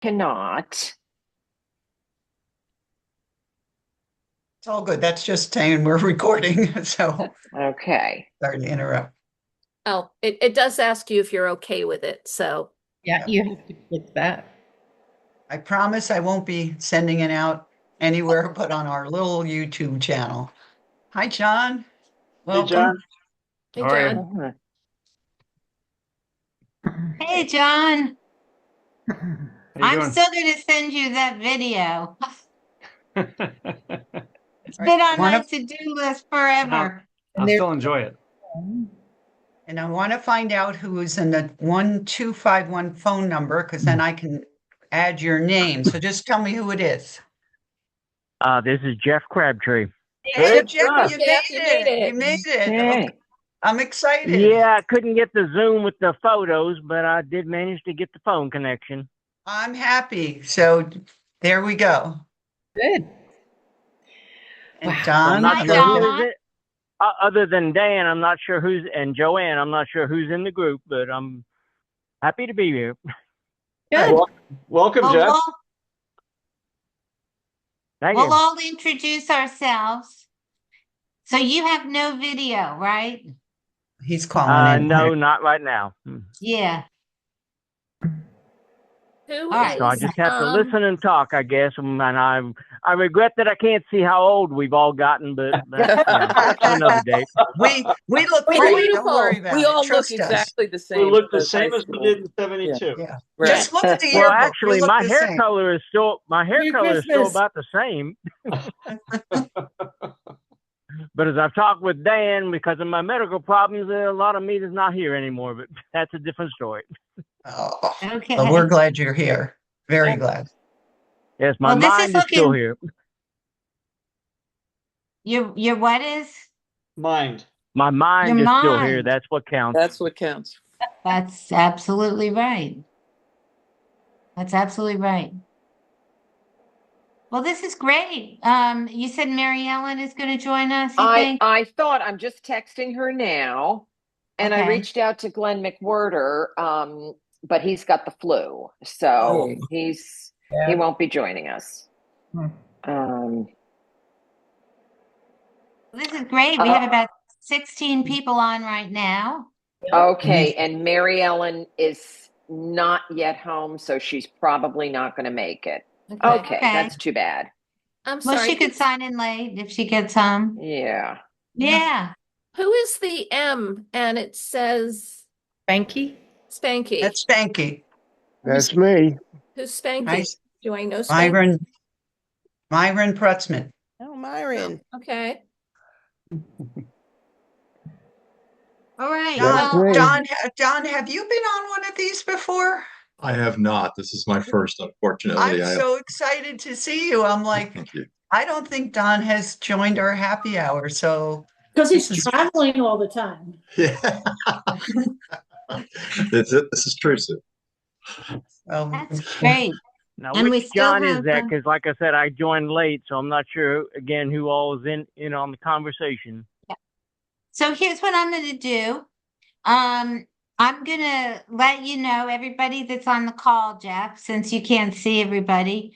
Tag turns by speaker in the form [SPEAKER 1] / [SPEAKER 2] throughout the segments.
[SPEAKER 1] cannot.
[SPEAKER 2] It's all good. That's just saying we're recording. So
[SPEAKER 1] Okay.
[SPEAKER 2] sorry to interrupt.
[SPEAKER 3] Oh, it does ask you if you're okay with it. So
[SPEAKER 4] Yeah, you have to click that.
[SPEAKER 2] I promise I won't be sending it out anywhere but on our little YouTube channel. Hi, John.
[SPEAKER 5] Hey, John.
[SPEAKER 3] hey,
[SPEAKER 5] How are you?
[SPEAKER 3] John.
[SPEAKER 6] Hey, John,
[SPEAKER 5] How you
[SPEAKER 6] I'm
[SPEAKER 5] doing?
[SPEAKER 6] still going to send you that video. It's
[SPEAKER 2] All right.
[SPEAKER 6] been on
[SPEAKER 2] Want
[SPEAKER 6] my
[SPEAKER 2] to,
[SPEAKER 6] to-do list
[SPEAKER 5] And
[SPEAKER 6] forever.
[SPEAKER 5] I'll still enjoy it.
[SPEAKER 2] and I want to find out who is in the 1251 phone number because then I can add your name. So just tell me who it is.
[SPEAKER 7] This is Jeff Crabtree.
[SPEAKER 2] Hey,
[SPEAKER 5] Hey,
[SPEAKER 2] Jeff,
[SPEAKER 5] Jeff.
[SPEAKER 2] you
[SPEAKER 3] Jeff,
[SPEAKER 2] made
[SPEAKER 3] you made
[SPEAKER 2] it.
[SPEAKER 3] it.
[SPEAKER 2] You made it. Oh,
[SPEAKER 1] Okay.
[SPEAKER 2] I'm excited.
[SPEAKER 7] Yeah, I couldn't get the Zoom with the photos, but I did manage to get the phone connection.
[SPEAKER 2] I'm happy. So there we go.
[SPEAKER 4] Good.
[SPEAKER 2] And
[SPEAKER 4] Wow.
[SPEAKER 7] So I'm
[SPEAKER 2] Don,
[SPEAKER 7] not
[SPEAKER 6] Hi,
[SPEAKER 7] sure who
[SPEAKER 2] hello.
[SPEAKER 7] is
[SPEAKER 6] John.
[SPEAKER 7] it. Other than Dan, I'm not sure who's, and Joanne, I'm not sure who's in the group, but I'm happy to be here.
[SPEAKER 4] Good.
[SPEAKER 5] Welcome,
[SPEAKER 6] Well,
[SPEAKER 5] Jeff.
[SPEAKER 7] Thank
[SPEAKER 6] we'll
[SPEAKER 7] you.
[SPEAKER 6] all introduce ourselves. So you have no video, right?
[SPEAKER 2] He's calling in.
[SPEAKER 7] No, not right now.
[SPEAKER 6] Yeah.
[SPEAKER 3] Who
[SPEAKER 6] All right.
[SPEAKER 7] So I
[SPEAKER 3] is
[SPEAKER 7] just have to listen and talk, I guess. And I regret that I can't see how old we've all gotten, but that's another day.
[SPEAKER 2] We look
[SPEAKER 3] We're
[SPEAKER 2] great.
[SPEAKER 3] beautiful.
[SPEAKER 2] Don't worry about
[SPEAKER 8] We
[SPEAKER 2] it.
[SPEAKER 8] all look
[SPEAKER 2] Trust us.
[SPEAKER 8] exactly the
[SPEAKER 5] We
[SPEAKER 8] same.
[SPEAKER 5] look the
[SPEAKER 8] as high
[SPEAKER 5] same as we
[SPEAKER 8] school.
[SPEAKER 5] did in 72.
[SPEAKER 2] Yeah.
[SPEAKER 8] Right.
[SPEAKER 2] Just look at the
[SPEAKER 7] Well,
[SPEAKER 2] yearbook. You
[SPEAKER 7] actually,
[SPEAKER 2] look
[SPEAKER 7] my
[SPEAKER 2] the
[SPEAKER 7] hair
[SPEAKER 2] same.
[SPEAKER 7] color is still
[SPEAKER 8] Merry Christmas.
[SPEAKER 7] about the same. But as I've talked with Dan, because of my medical problems, a lot of meat is not here anymore. But that's a different story.
[SPEAKER 2] Oh,
[SPEAKER 6] Okay.
[SPEAKER 2] well, we're glad you're here. Very glad.
[SPEAKER 7] Yes, my
[SPEAKER 6] Well, this is
[SPEAKER 7] mind is still
[SPEAKER 6] looking,
[SPEAKER 7] here.
[SPEAKER 6] your what is?
[SPEAKER 5] Mind.
[SPEAKER 7] My mind
[SPEAKER 6] Your
[SPEAKER 7] is still here.
[SPEAKER 6] mind.
[SPEAKER 7] That's what counts.
[SPEAKER 8] That's what counts.
[SPEAKER 6] That's absolutely right. That's absolutely right. Well, this is great. You said Mary Ellen is going to join us, you think?
[SPEAKER 1] I thought I'm just texting her now, and I
[SPEAKER 6] Okay.
[SPEAKER 1] reached out to Glenn McWhirter, but he's got the flu, so
[SPEAKER 8] Oh.
[SPEAKER 1] he
[SPEAKER 4] Yeah.
[SPEAKER 1] won't be joining us.
[SPEAKER 4] Hmm.
[SPEAKER 6] This is great. We have about 16 people on right now.
[SPEAKER 1] Okay, and Mary Ellen is not yet home, so she's probably not going to make it. Okay,
[SPEAKER 6] Okay.
[SPEAKER 1] that's too bad.
[SPEAKER 3] I'm
[SPEAKER 6] Well,
[SPEAKER 3] sorry.
[SPEAKER 6] she could sign in late if she gets home.
[SPEAKER 1] Yeah.
[SPEAKER 6] Yeah.
[SPEAKER 3] Who is the M? And it says
[SPEAKER 4] Spanky?
[SPEAKER 3] Spanky.
[SPEAKER 2] That's Spanky.
[SPEAKER 7] That's me.
[SPEAKER 3] Who's Spanky?
[SPEAKER 2] Nice.
[SPEAKER 3] Do I know Spanky?
[SPEAKER 2] Myron Prutzman.
[SPEAKER 8] Oh, Myron.
[SPEAKER 3] Okay.
[SPEAKER 6] All right.
[SPEAKER 2] John,
[SPEAKER 6] Well,
[SPEAKER 2] John, have you been on one of these before?
[SPEAKER 9] I have not. This is my first, unfortunately.
[SPEAKER 2] I'm so excited to see you. I'm like,
[SPEAKER 9] Thank you.
[SPEAKER 2] I don't think Don has joined our happy hour. So
[SPEAKER 10] because he's traveling all the time.
[SPEAKER 9] Yeah. That's it. This is true, Sue.
[SPEAKER 6] that's great.
[SPEAKER 7] Now,
[SPEAKER 6] And we
[SPEAKER 7] which
[SPEAKER 6] still
[SPEAKER 7] John is
[SPEAKER 6] have,
[SPEAKER 7] that? Because, like I said, I joined late, so I'm not sure again who all is in on the conversation.
[SPEAKER 6] So here's what I'm going to do. I'm going to let you know everybody that's on the call, Jeff, since you can't see everybody.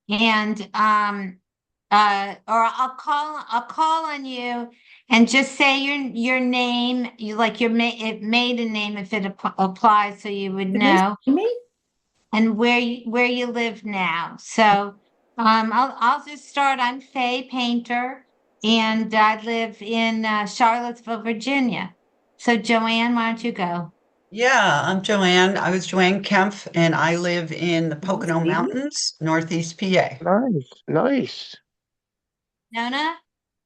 [SPEAKER 6] And or I'll call on you and just say your name, you like your maiden name if it applies, so you would know,
[SPEAKER 10] Me?
[SPEAKER 6] and where you live now. So I'll just start. I'm Faye Painter, and I live in Charlottesville, Virginia. So Joanne, why don't you go?
[SPEAKER 2] yeah, I'm Joanne. I was Joanne Kempf, and I live in the Pocono Mountains, Northeast PA.
[SPEAKER 7] Nice.
[SPEAKER 6] Nona?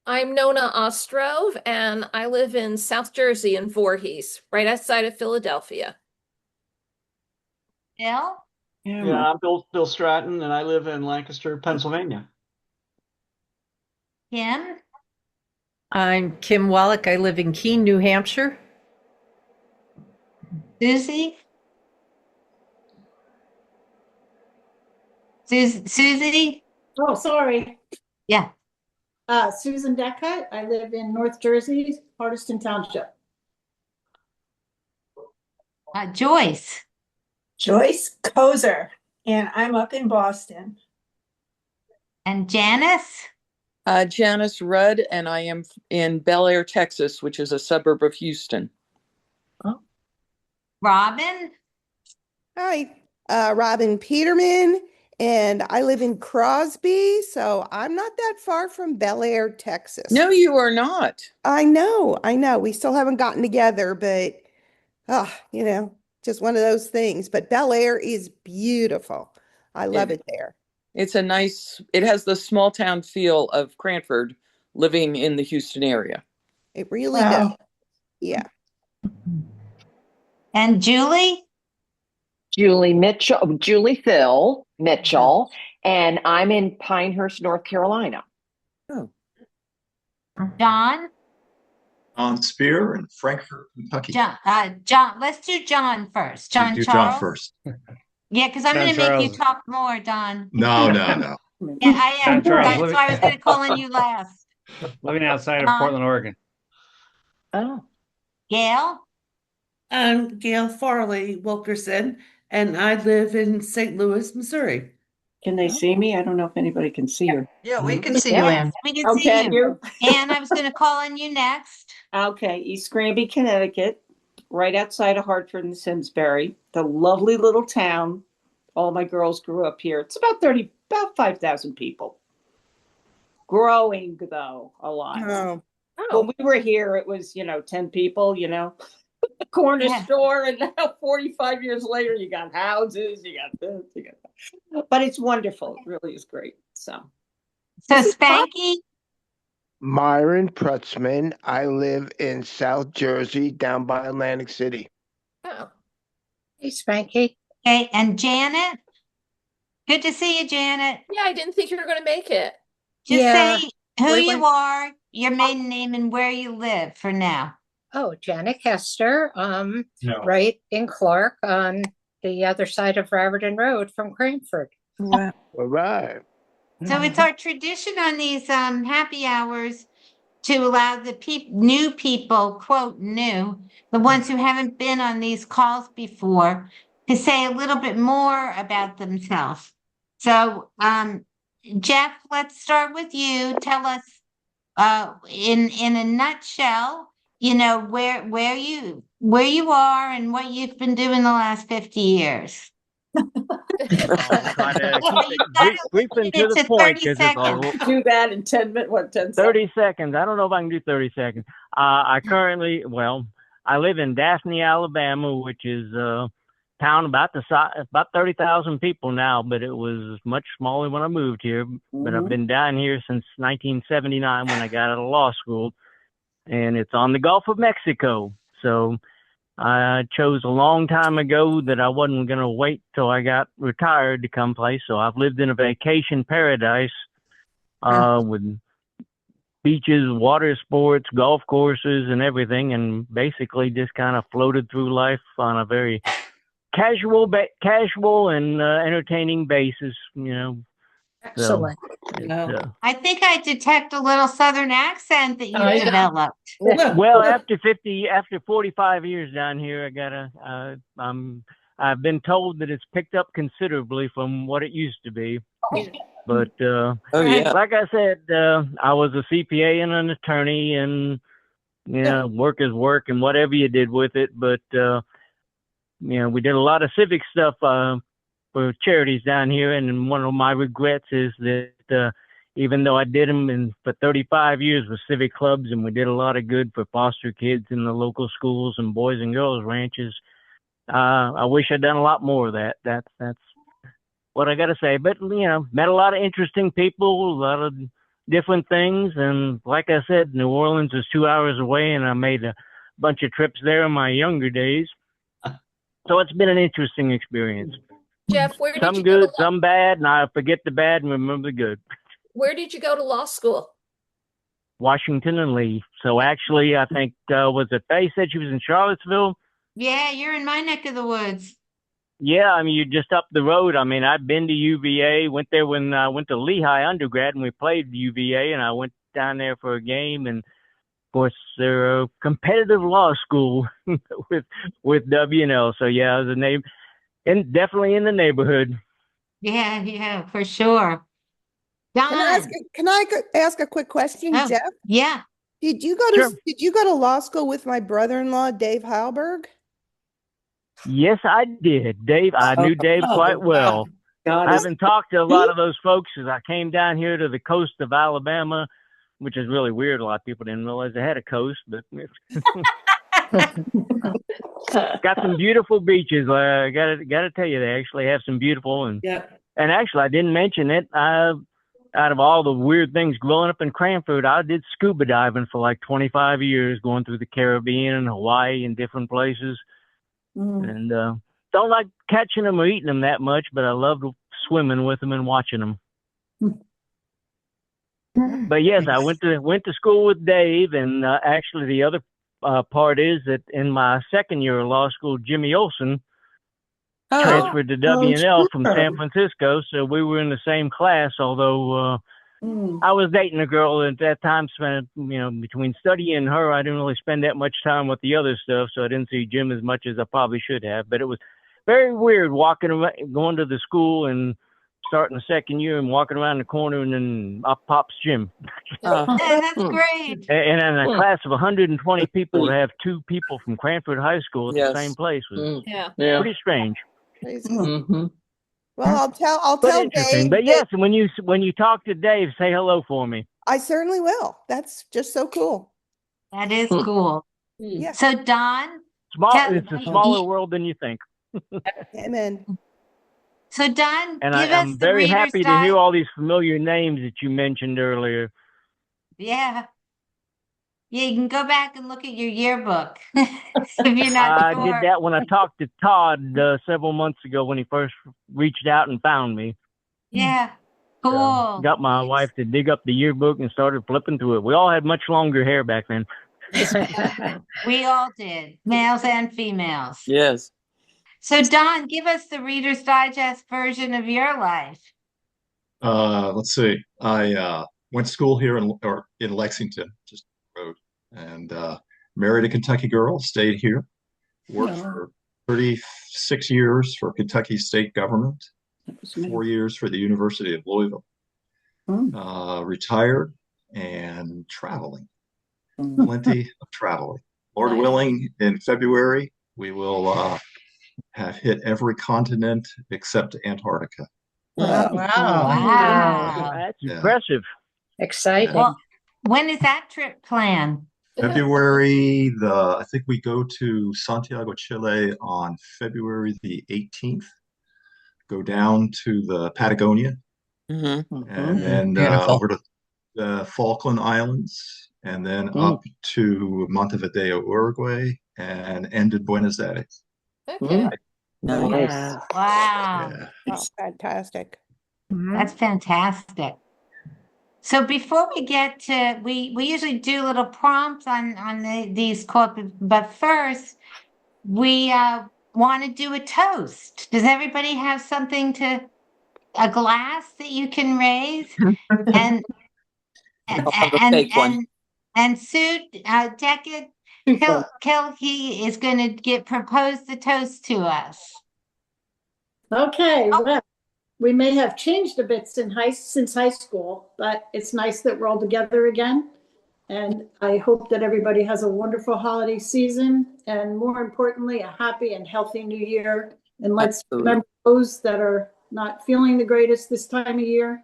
[SPEAKER 3] I'm Nona Ostrov, and I live in South Jersey in Voorhees, right outside of Philadelphia.
[SPEAKER 6] Bill?
[SPEAKER 5] Yeah, I'm Bill Stratton, and I live in Lancaster, Pennsylvania.
[SPEAKER 6] Kim?
[SPEAKER 4] I'm Kim Wallach. I live in Keene, New Hampshire.
[SPEAKER 6] Susie? Susie?
[SPEAKER 10] Oh, sorry.
[SPEAKER 6] Yeah.
[SPEAKER 10] Susan Deckett. I live in North Jersey, Hardiston Township.
[SPEAKER 6] Joyce?
[SPEAKER 10] Joyce Kozer. And I'm up in Boston.
[SPEAKER 6] And Janice?
[SPEAKER 11] Janice Rudd, and I am in Bel Air, Texas, which is a suburb of Houston.
[SPEAKER 6] Robin?
[SPEAKER 8] Hi, Robin Peterman, and I live in Crosby, so I'm not that far from Bel Air, Texas.
[SPEAKER 11] No, you are not.
[SPEAKER 8] I know. We still haven't gotten together, but just one of those things. But Bel Air is beautiful. I love it there.
[SPEAKER 11] It has the small town feel of Cranford living in the Houston area.
[SPEAKER 8] It really does.
[SPEAKER 10] Wow.
[SPEAKER 8] Yeah.
[SPEAKER 6] And Julie?
[SPEAKER 1] Julie Phil Mitchell, and I'm in Pinehurst, North Carolina.
[SPEAKER 11] Oh.
[SPEAKER 6] John?
[SPEAKER 9] On Spear in Frankfort, Kentucky.
[SPEAKER 6] John, let's do John first. John
[SPEAKER 9] Do
[SPEAKER 6] Charles?
[SPEAKER 9] John first.
[SPEAKER 6] Yeah, because I'm
[SPEAKER 12] John
[SPEAKER 6] going to make you
[SPEAKER 12] Charles.
[SPEAKER 6] talk more, Don.
[SPEAKER 9] No.
[SPEAKER 6] Yeah, I am.
[SPEAKER 12] John Charles,
[SPEAKER 6] That's why I was going to call on you last.
[SPEAKER 12] living outside of
[SPEAKER 6] John?
[SPEAKER 12] Portland, Oregon.
[SPEAKER 1] Oh.
[SPEAKER 6] Gail?
[SPEAKER 13] I'm Gail Farley Wilkerson, and I live in St. Louis, Missouri.
[SPEAKER 14] Can they see me? I don't know if anybody can see her.
[SPEAKER 2] Yeah, we can see you, Ann.
[SPEAKER 6] We can
[SPEAKER 14] Oh,
[SPEAKER 6] see
[SPEAKER 14] can
[SPEAKER 6] you.
[SPEAKER 14] you?
[SPEAKER 6] And I was going to call on you next.
[SPEAKER 14] Okay, East Granby, Connecticut, right outside of Hartford and Simsbury, the lovely little town. All my girls grew up here. It's about 5,000 people. Growing though, a lot.
[SPEAKER 8] Oh.
[SPEAKER 14] When we were here, it was, 10 people, corner store, and now 45 years later, you got houses, you got this, you got that. But it's wonderful. It really is great. So
[SPEAKER 6] Spanky?
[SPEAKER 15] Myron Prutzman. I live in South Jersey, down by Atlantic City.
[SPEAKER 6] Oh.
[SPEAKER 10] Hey, Spanky.
[SPEAKER 6] Okay, and Janet? Good to see you, Janet.
[SPEAKER 3] Yeah, I didn't think you were going to make it.
[SPEAKER 6] Just
[SPEAKER 10] Yeah.
[SPEAKER 6] say who you are, your maiden name, and where you live for now.
[SPEAKER 10] Oh, Janet Hester, right in Clark on the other side of Raritan Road from Cranford.
[SPEAKER 8] Wow.
[SPEAKER 15] All right.
[SPEAKER 6] So it's our tradition on these happy hours to allow the new people, quote, new, the ones who haven't been on these calls before, to say a little bit more about themselves. So, Jeff, let's start with you. Tell us, in a nutshell, where you are and what you've been doing the last 50 years.
[SPEAKER 7] Try to keep it to the point, because it's
[SPEAKER 14] do that in 10 minutes. What, 10 seconds?
[SPEAKER 7] 30 seconds. I don't know if I can do 30 seconds. I live in Daphne, Alabama, which is a town about the size, about 30,000 people now, but it was much smaller when I moved here. But I've been down here since 1979 when I got out of law school, and it's on the Gulf of Mexico. So I chose a long time ago that I wasn't going to wait till I got retired to come play. So I've lived in a vacation paradise with beaches, water sports, golf courses, and everything, and basically just kind of floated through life on a very casual and entertaining basis,
[SPEAKER 10] Excellent.
[SPEAKER 6] I think I detect a little Southern accent that you developed.
[SPEAKER 7] Well, after 45 years down here, I've been told that it's picked up considerably from what it used to be. But like I said, I was a CPA and an attorney, and work is work, and whatever you did with it. But we did a lot of civic stuff for charities down here, and one of my regrets is that even though I did them for 35 years with civic clubs, and we did a lot of good for foster kids in the local schools and boys and girls ranches, I wish I'd done a lot more of that. That's what I got to say. But met a lot of interesting people, a lot of different things, and like I said, New Orleans is 2 hours away, and I made a bunch of trips there in my younger days. So it's been an interesting experience.
[SPEAKER 3] Jeff, where did
[SPEAKER 7] Some
[SPEAKER 3] you
[SPEAKER 7] good,
[SPEAKER 3] go
[SPEAKER 7] some bad, and I forget the bad and remember the good.
[SPEAKER 3] Where did you go to law school?
[SPEAKER 7] Washington and Lee. So actually, I think, was it Faye said she was in Charlottesville?
[SPEAKER 6] Yeah, you're in my neck of the woods.
[SPEAKER 7] Yeah, I mean, you're just up the road. I mean, I've been to UVA, went there when I went to Lehigh undergrad, and we played UVA, and I went down there for a game, and of course, they're a competitive law school with W&L. So yeah, I was definitely in the neighborhood.
[SPEAKER 6] Yeah, for sure.
[SPEAKER 8] Can I ask,
[SPEAKER 6] Don.
[SPEAKER 8] can I ask a quick question,
[SPEAKER 6] Oh,
[SPEAKER 8] Jeff?
[SPEAKER 6] yeah.
[SPEAKER 8] Did you go
[SPEAKER 7] Sure.
[SPEAKER 8] to law school with my brother-in-law, Dave Heilberg?
[SPEAKER 7] Yes, I did. Dave, I knew Dave quite well.
[SPEAKER 14] God
[SPEAKER 7] I
[SPEAKER 14] is
[SPEAKER 7] haven't talked to a lot of those folks as I came down here to the coast of Alabama, which is really weird. A lot of people didn't realize they had a coast, but got some beautiful beaches. Gotta tell you, they actually have some beautiful and actually I didn't mention it. Out of all the weird things growing up in Cranford, I did scuba diving for like 25 years, going through the Caribbean and Hawaii and different places. And don't like catching them or eating them that much, but I loved swimming with them and watching them. But yes, I went to school with Dave, and actually the other part is that in my second year of law school, Jimmy Olsen transferred to W&L from San Francisco, so we were in the same class. Although I was dating a girl at that time, spent between studying and her, I didn't really spend that much time with the other stuff, so I didn't see Jim as much as I probably should have. But it was very weird walking around, going to the school and starting the second year and walking around the corner, and then up pops Jim.
[SPEAKER 6] That's great.
[SPEAKER 7] And in a class of 120 people, to have two people from Cranford High School at the same place was pretty strange.
[SPEAKER 8] Well, I'll
[SPEAKER 7] But
[SPEAKER 8] tell
[SPEAKER 7] interesting.
[SPEAKER 8] Dave.
[SPEAKER 7] But yes, when you talk to Dave, say hello for me.
[SPEAKER 8] I certainly will. That's just so cool.
[SPEAKER 6] That is cool.
[SPEAKER 8] Yeah.
[SPEAKER 6] So Don,
[SPEAKER 7] It's a smaller world than you think.
[SPEAKER 8] Amen.
[SPEAKER 6] So Don,
[SPEAKER 7] And
[SPEAKER 6] give
[SPEAKER 7] I'm
[SPEAKER 6] us the
[SPEAKER 7] very
[SPEAKER 6] Reader's
[SPEAKER 7] happy to hear all these familiar names that you mentioned earlier.
[SPEAKER 6] Yeah. Yeah, you can go back and look at your yearbook if you're not
[SPEAKER 7] I
[SPEAKER 6] sure.
[SPEAKER 7] did that when I talked to Todd several months ago when he first reached out and found me.
[SPEAKER 6] Yeah. Cool.
[SPEAKER 7] Got my wife to dig up the yearbook and started flipping through it. We all had much longer hair back then.
[SPEAKER 6] We all did, males and females.
[SPEAKER 11] Yes.
[SPEAKER 6] So Don, give us the Reader's Digest version of your life.
[SPEAKER 9] Let's see. I went to school here in Lexington, just the road, and married a Kentucky girl, stayed here, worked for 36 years for Kentucky state government, 4 years for the University of Louisville, retired and traveling, plenty of traveling. Lord willing, in February, we will have hit every continent except Antarctica.
[SPEAKER 6] Wow.
[SPEAKER 7] That's impressive.
[SPEAKER 10] Exciting.
[SPEAKER 6] Well, when is that trip planned?
[SPEAKER 9] February, I think we go to Santiago, Chile on February the 18th, go down to the Patagonia, and then over to the Falkland Islands, and then up to Montevideo, Uruguay, and end in Buenos Aires.
[SPEAKER 3] Okay.
[SPEAKER 11] Nice.
[SPEAKER 6] Wow.
[SPEAKER 9] Yeah.
[SPEAKER 8] Oh, fantastic.
[SPEAKER 6] That's fantastic. So before we get to, we usually do little prompts on these corporate, but first we want to do a toast. Does everybody have a glass that you can raise? and and Sue Deckett Kilkey is going to propose the toast to us.
[SPEAKER 12] Okay, well, we may have changed a bit since high school, but it's nice that we're all together again. And I hope that everybody has a wonderful holiday season, and more importantly, a happy and healthy new year. And let's remember those that are not feeling the greatest this time of year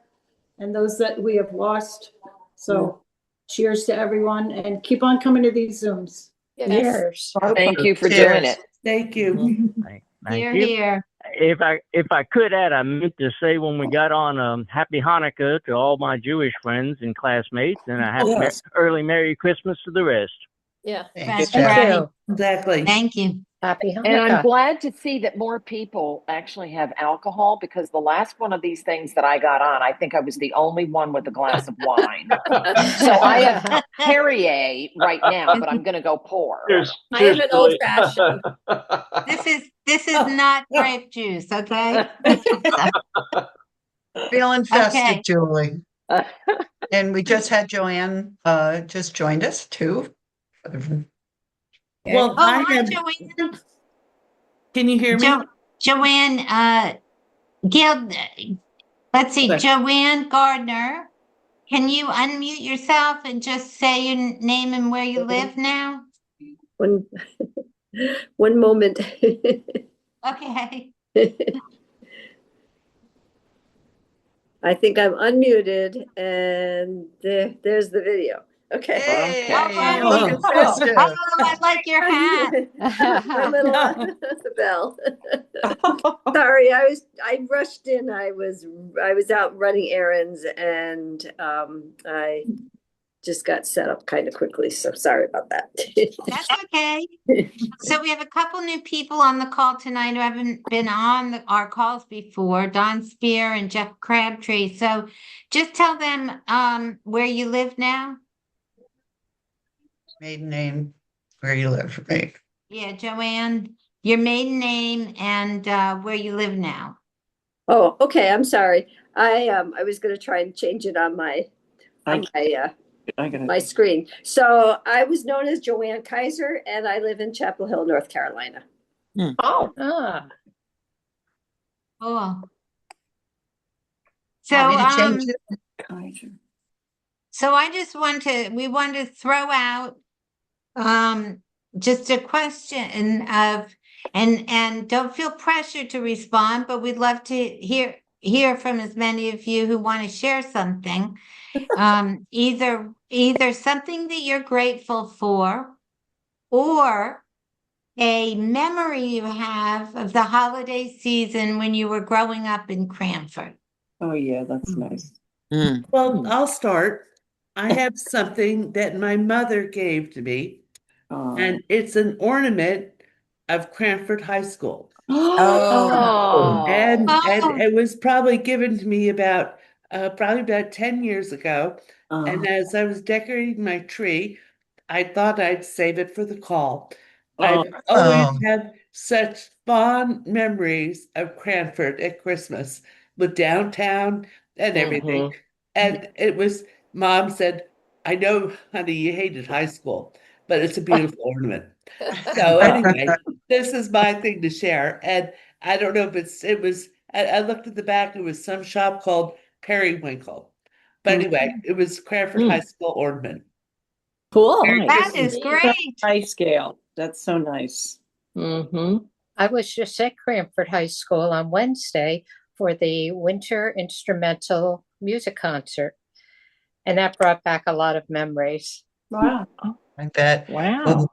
[SPEAKER 12] and those that we have lost. So cheers to everyone, and keep on coming to these Zooms.
[SPEAKER 10] Yes.
[SPEAKER 1] Thank you for doing it.
[SPEAKER 13] Thank you.
[SPEAKER 7] Thank
[SPEAKER 6] Here,
[SPEAKER 7] you.
[SPEAKER 6] here.
[SPEAKER 7] If I could add, I meant to say when we got on, Happy Hanukkah to all my Jewish friends and classmates, and a happy early Merry Christmas to the rest.
[SPEAKER 3] Yeah.
[SPEAKER 6] That's
[SPEAKER 12] Thank
[SPEAKER 6] right.
[SPEAKER 12] you.
[SPEAKER 13] Exactly.
[SPEAKER 6] Thank you.
[SPEAKER 10] Happy Hanukkah.
[SPEAKER 1] And I'm glad to see that more people actually have alcohol, because the last one of these things that I got on, I think I was the only one with a glass of wine. So I have Perrier right now, but I'm going to go pour.
[SPEAKER 3] I have an old fashioned.
[SPEAKER 6] This is not grape juice, okay?
[SPEAKER 2] Feeling festive,
[SPEAKER 6] Okay.
[SPEAKER 2] Julie. And we just had Joanne just joined us too.
[SPEAKER 13] Well,
[SPEAKER 6] Oh, hi, Joanne.
[SPEAKER 13] Can you hear me?
[SPEAKER 6] Joanne, Gail, let's see,
[SPEAKER 14] Okay.
[SPEAKER 6] Joanne Gardner, can you unmute yourself and just say your name and where you live now?
[SPEAKER 16] One, one moment.
[SPEAKER 6] Okay.
[SPEAKER 16] I think I'm unmuted and there's the video. Okay.
[SPEAKER 2] Hey,
[SPEAKER 6] Oh,
[SPEAKER 2] look at Krista.
[SPEAKER 6] I like your hat.
[SPEAKER 16] My little bell. Sorry, I rushed in. I was out running errands and I just got set up kind of quickly. So sorry about that.
[SPEAKER 6] That's okay. So we have a couple new people on the call tonight who haven't been on our calls before, Don Spear and Jeff Crabtree. So just tell them where you live now.
[SPEAKER 2] Maiden name, where you live, right?
[SPEAKER 6] Yeah, Joanne, your maiden name and where you live now.
[SPEAKER 16] Oh, okay. I'm sorry. I was going to try and change it on my my screen. So I was known as Joanne Kaiser, and I live in Chapel Hill, North Carolina.
[SPEAKER 1] Oh,
[SPEAKER 6] Cool. So
[SPEAKER 2] Want me to change it?
[SPEAKER 6] so we want to throw out just a question of and don't feel pressured to respond, but we'd love to hear from as many of you who want to share something. Either something that you're grateful for or a memory you have of the holiday season when you were growing up in Cranford.
[SPEAKER 14] Oh, yeah, that's nice.
[SPEAKER 13] Well, I'll start. I have something that my mother gave to me, and it's an ornament of Cranford High School. And it was probably given to me about 10 years ago. And as I was decorating my tree, I thought I'd save it for the call. I've always had such fond memories of Cranford at Christmas with downtown and everything. And it was, Mom said, I know, honey, you hated high school, but it's a beautiful ornament. So anyway, this is my thing to share. And I don't know if I looked at the back, it was some shop called Periwinkle. But anyway, it was Cranford High School ornament.
[SPEAKER 4] Cool.
[SPEAKER 6] That is great.
[SPEAKER 14] Nice, Gail. That's so nice.
[SPEAKER 10] I was just at Cranford High School on Wednesday for the Winter Instrumental Music Concert, and that brought back a lot of memories.
[SPEAKER 14] Wow.
[SPEAKER 2] I bet.
[SPEAKER 1] Wow.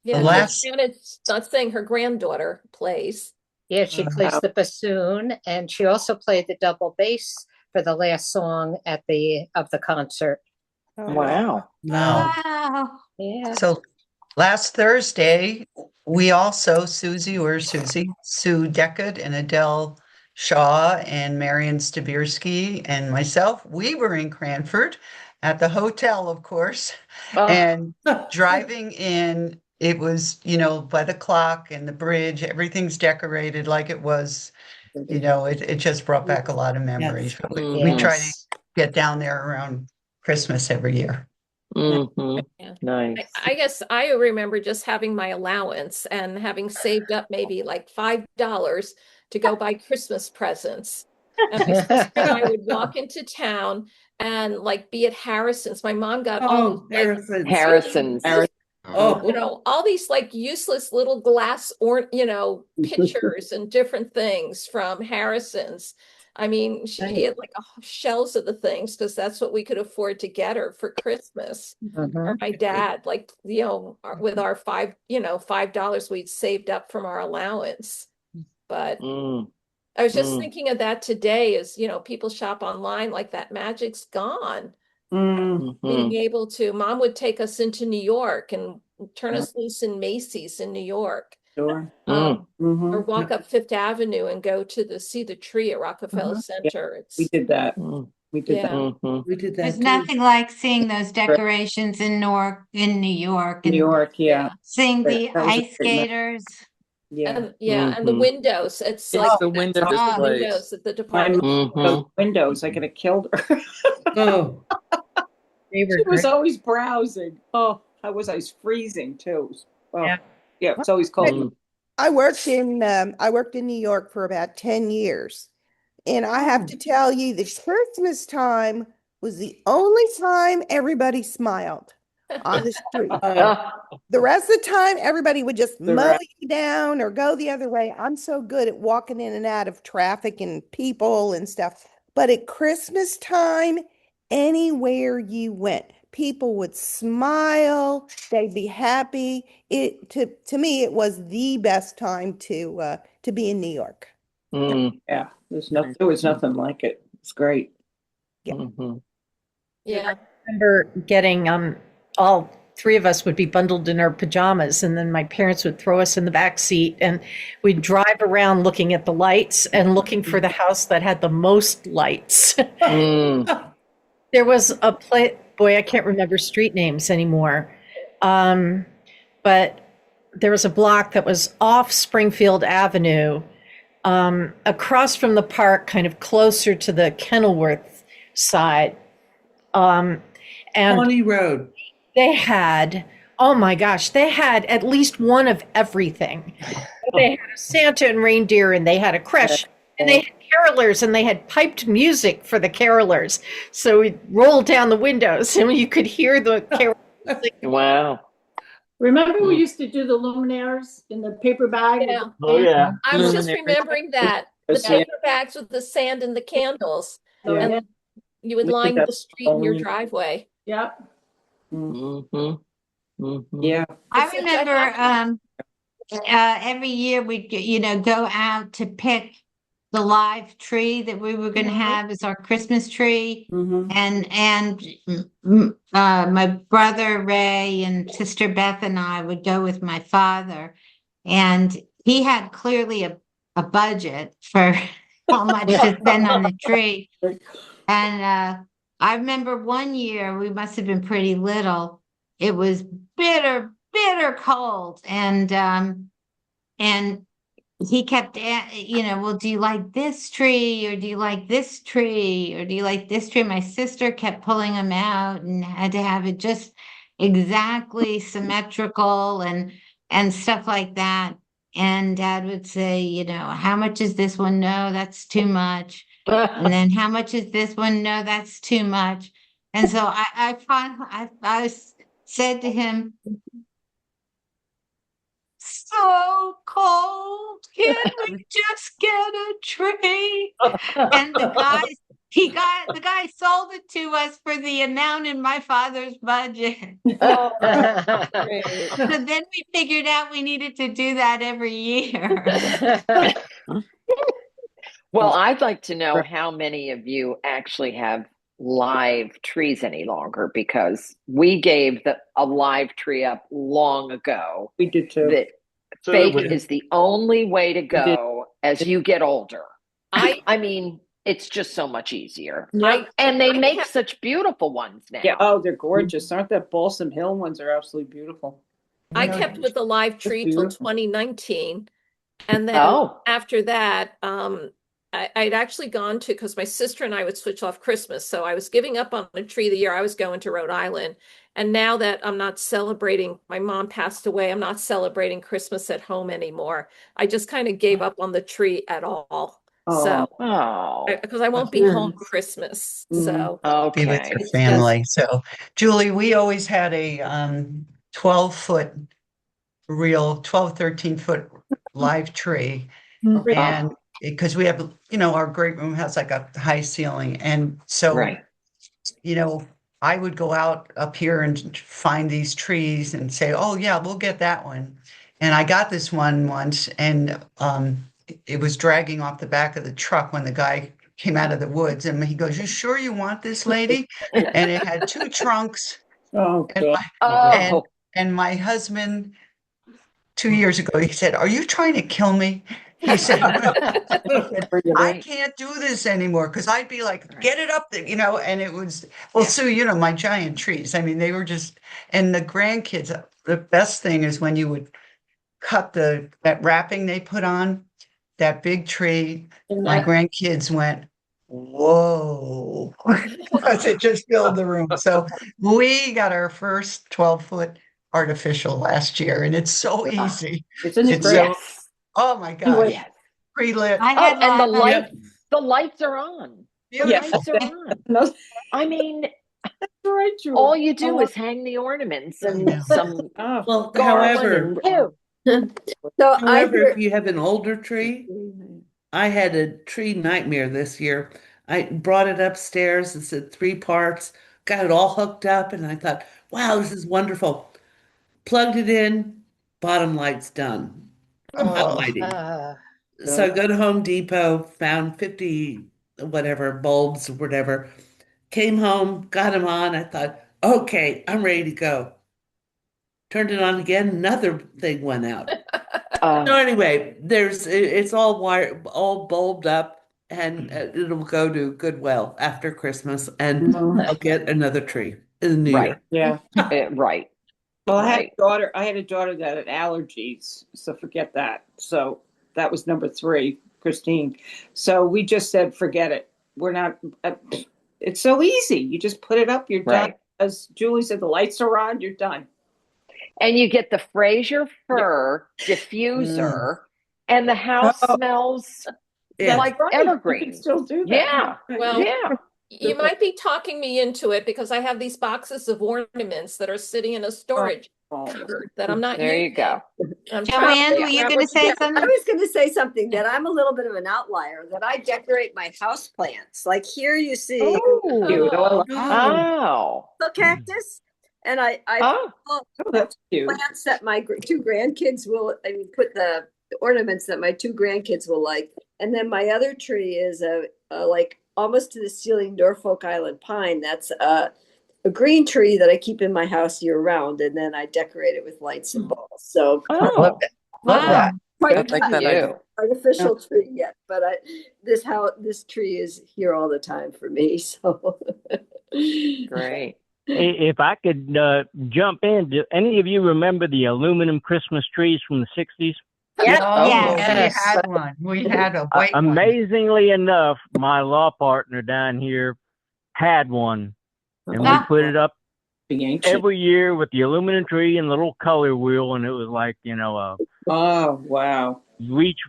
[SPEAKER 3] Yeah,
[SPEAKER 2] last-
[SPEAKER 3] Janet's not saying her granddaughter plays.
[SPEAKER 10] Yeah, she plays the bassoon, and she also played the double bass for the last song of the concert.
[SPEAKER 1] Wow.
[SPEAKER 6] Wow.
[SPEAKER 10] Yeah.
[SPEAKER 2] So last Thursday, we also, Sue Deckard and Adele Shaw and Marion Stabirsky and myself, we were in Cranford at the hotel, of course, and driving in, it was, by the clock and the bridge, everything's decorated like it was, it just brought back a lot of memories.
[SPEAKER 13] Yes.
[SPEAKER 2] We try to get down there around Christmas every year.
[SPEAKER 1] Nice.
[SPEAKER 3] I guess I remember just having my allowance and having saved up maybe like $5 to go buy Christmas presents. And my sister and I would walk into town and like be at Harrison's. My mom got all these, like,
[SPEAKER 1] Harrison's.
[SPEAKER 3] all these like useless little glass or pictures and different things from Harrison's. I mean, she had like shelves of the things because that's what we could afford to get her for Christmas. Or my dad, like, with our $5 we'd saved up from our allowance. But I was just thinking of that today as, people shop online, like that magic's gone. Being able to, Mom would take us into New York and turn us loose in Macy's in New York.
[SPEAKER 14] Sure.
[SPEAKER 3] Or walk up Fifth Avenue and go to see the tree at Rockefeller Center.
[SPEAKER 14] We did that. We did
[SPEAKER 3] that.
[SPEAKER 13] We did that.
[SPEAKER 6] There's
[SPEAKER 13] too.
[SPEAKER 6] nothing like seeing those decorations in New York.
[SPEAKER 14] New York, yeah.
[SPEAKER 6] Seeing the
[SPEAKER 14] That was a
[SPEAKER 6] ice
[SPEAKER 14] great
[SPEAKER 6] skaters.
[SPEAKER 14] Yeah.
[SPEAKER 3] And the windows. It's
[SPEAKER 11] Yes,
[SPEAKER 3] like
[SPEAKER 11] the window
[SPEAKER 3] the
[SPEAKER 11] displays.
[SPEAKER 3] windows at the
[SPEAKER 14] My
[SPEAKER 3] department.
[SPEAKER 14] those windows, I could have killed her.
[SPEAKER 13] Oh.
[SPEAKER 14] She was always browsing. Oh, I was freezing too. Oh, yeah, it's always cold.
[SPEAKER 8] I worked in New York for about 10 years. And I have to tell you, the Christmas time was the only time everybody smiled on the street. The rest of the time, everybody would just mow you down or go the other way. I'm so good at walking in and out of traffic and people and stuff. But at Christmas time, anywhere you went, people would smile, they'd be happy. To me, it was the best time to be in New York.
[SPEAKER 14] Yeah, there was nothing like it. It's great.
[SPEAKER 8] Yeah.
[SPEAKER 3] Yeah.
[SPEAKER 4] I remember getting all three of us would be bundled in our pajamas, and then my parents would throw us in the back seat, and we'd drive around looking at the lights and looking for the house that had the most lights. There was a place, boy, I can't remember street names anymore, but there was a block that was off Springfield Avenue, across from the park, kind of closer to the Kenilworth side. And
[SPEAKER 13] Pawnee Road.
[SPEAKER 4] They had, oh my gosh, they had at least one of everything. They had a Santa and reindeer, and they had a creche, and they had carolers, and they had piped music for the carolers. So we rolled down the windows, and you could hear the carolers.
[SPEAKER 1] Wow.
[SPEAKER 12] Remember we used to do the luminaires in the paper bag?
[SPEAKER 3] Yeah.
[SPEAKER 5] Oh yeah.
[SPEAKER 3] I was just remembering that. The paper bags with the sand and the candles.
[SPEAKER 12] Yeah.
[SPEAKER 3] And then you would line the street in your driveway.
[SPEAKER 12] Yep.
[SPEAKER 14] Yeah.
[SPEAKER 6] I remember every year we'd go out to pick the live tree that we were going to have as our Christmas tree, and my brother Ray and sister Beth and I would go with my father, and he had clearly a budget for how much to spend on the tree. And I remember one year, we must have been pretty little. It was bitter cold, and he kept, well, do you like this tree, or do you like this tree, or do you like this tree? My sister kept pulling them out and had to have it just exactly symmetrical and stuff like that. And Dad would say, how much is this one? No, that's too much. And then how much is this one? No, that's too much. And so I said to him, so cold, can't we just get a tree? And the guy sold it to us for the amount in my father's budget. So then we figured out we needed to do that every year.
[SPEAKER 1] Well, I'd like to know how many of you actually have live trees any longer, because we gave a live tree up long ago.
[SPEAKER 14] We did too.
[SPEAKER 1] That fake is the only way to go as you get older. I mean, it's just so much easier. And they make such beautiful ones now.
[SPEAKER 14] Yeah. Oh, they're gorgeous. Aren't the Balsam Hill ones are absolutely beautiful?
[SPEAKER 3] I kept with the live tree till 2019. And then after that, I'd actually gone to, because my sister and I would switch off Christmas. So I was giving up on a tree the year I was going to Rhode Island. And now that I'm not celebrating, my mom passed away, I'm not celebrating Christmas at home anymore. I just kind of gave up on the tree at all. So, because I won't be home Christmas. So,
[SPEAKER 2] be with your family. So, Julie, we always had a 12-foot, 13-foot live tree. And because we have, our great room has like a high ceiling. And so, I would go out up here and find these trees and say, oh yeah, we'll get that one. And I got this one once, and it was dragging off the back of the truck when the guy came out of the woods, and he goes, you sure you want this, lady? And it had 2 trunks. And my husband, 2 years ago, he said, are you trying to kill me? He said, I can't do this anymore, because I'd be like, get it up there, and it was, Sue, my giant trees. I mean, they were just, and the grandkids, the best thing is when you would cut that wrapping they put on, that big tree, my grandkids went, whoa, because it just filled the room. So we got our first 12-foot artificial last year, and it's so easy.
[SPEAKER 14] It's great.
[SPEAKER 2] Oh my God. Pre-lit.
[SPEAKER 1] And the The lights are on. The
[SPEAKER 11] Yes.
[SPEAKER 1] lights are on. I mean,
[SPEAKER 14] right, Julie.
[SPEAKER 1] all you do is hang the ornaments and some
[SPEAKER 13] Well,
[SPEAKER 1] garland
[SPEAKER 13] however,
[SPEAKER 16] So
[SPEAKER 13] however, if you have an older tree, I had a tree nightmare this year. I brought it upstairs. It's at 3 parts, got it all hooked up, and I thought, wow, this is wonderful. Plugged it in, bottom light's done. Not lighting. So I go to Home Depot, found 50 whatever bulbs or whatever, came home, got them on. I thought, okay, I'm ready to go. Turned it on again, another thing went out. So anyway, it's all wired, all bulbed up, and it'll go to Goodwill after Christmas, and I'll get another tree in the new year.
[SPEAKER 14] Yeah.
[SPEAKER 1] Right.
[SPEAKER 14] Well,
[SPEAKER 1] Right.
[SPEAKER 14] I had a daughter that had allergies, so forget that. So that was number 3, Christine. So we just said, forget it. We're not, it's so easy. You just put it up, you're done.
[SPEAKER 1] Right.
[SPEAKER 14] As Julie said, the lights are on, you're done.
[SPEAKER 1] And you get the Fraser fir diffuser, and the house smells like evergreen.
[SPEAKER 14] You can still do that.
[SPEAKER 1] Yeah.
[SPEAKER 3] Well,
[SPEAKER 1] Yeah.
[SPEAKER 3] you might be talking me into it because I have these boxes of ornaments that are sitting in a storage cupboard that I'm not
[SPEAKER 1] There
[SPEAKER 3] using.
[SPEAKER 1] you go.
[SPEAKER 3] I'm
[SPEAKER 6] Joanne, were you going to say something?
[SPEAKER 16] I was going to say something that I'm a little bit of an outlier, that I decorate my house plants. Like here you see
[SPEAKER 1] Oh.
[SPEAKER 16] the cactus. And I
[SPEAKER 14] that's cute.
[SPEAKER 16] plants that my 2 grandkids will, put the ornaments that my 2 grandkids will like. And then my other tree is a like almost to the ceiling Norfolk Island pine. That's a green tree that I keep in my house year round. And then I decorate it with lights and balls. So
[SPEAKER 1] I love that.
[SPEAKER 16] Love that.
[SPEAKER 11] I like that idea.
[SPEAKER 16] Artificial tree yet, but this tree is here all the time for me. So
[SPEAKER 1] Great.
[SPEAKER 7] If I could jump in, do any of you remember the aluminum Christmas trees from the 60s?
[SPEAKER 2] Yes. Oh,
[SPEAKER 6] Yes.
[SPEAKER 2] we had one. We had a white one.
[SPEAKER 7] Amazingly enough, my law partner down here had one, and we put it up every year with the aluminum tree and the little color wheel, and it was like,
[SPEAKER 14] oh wow,
[SPEAKER 7] reach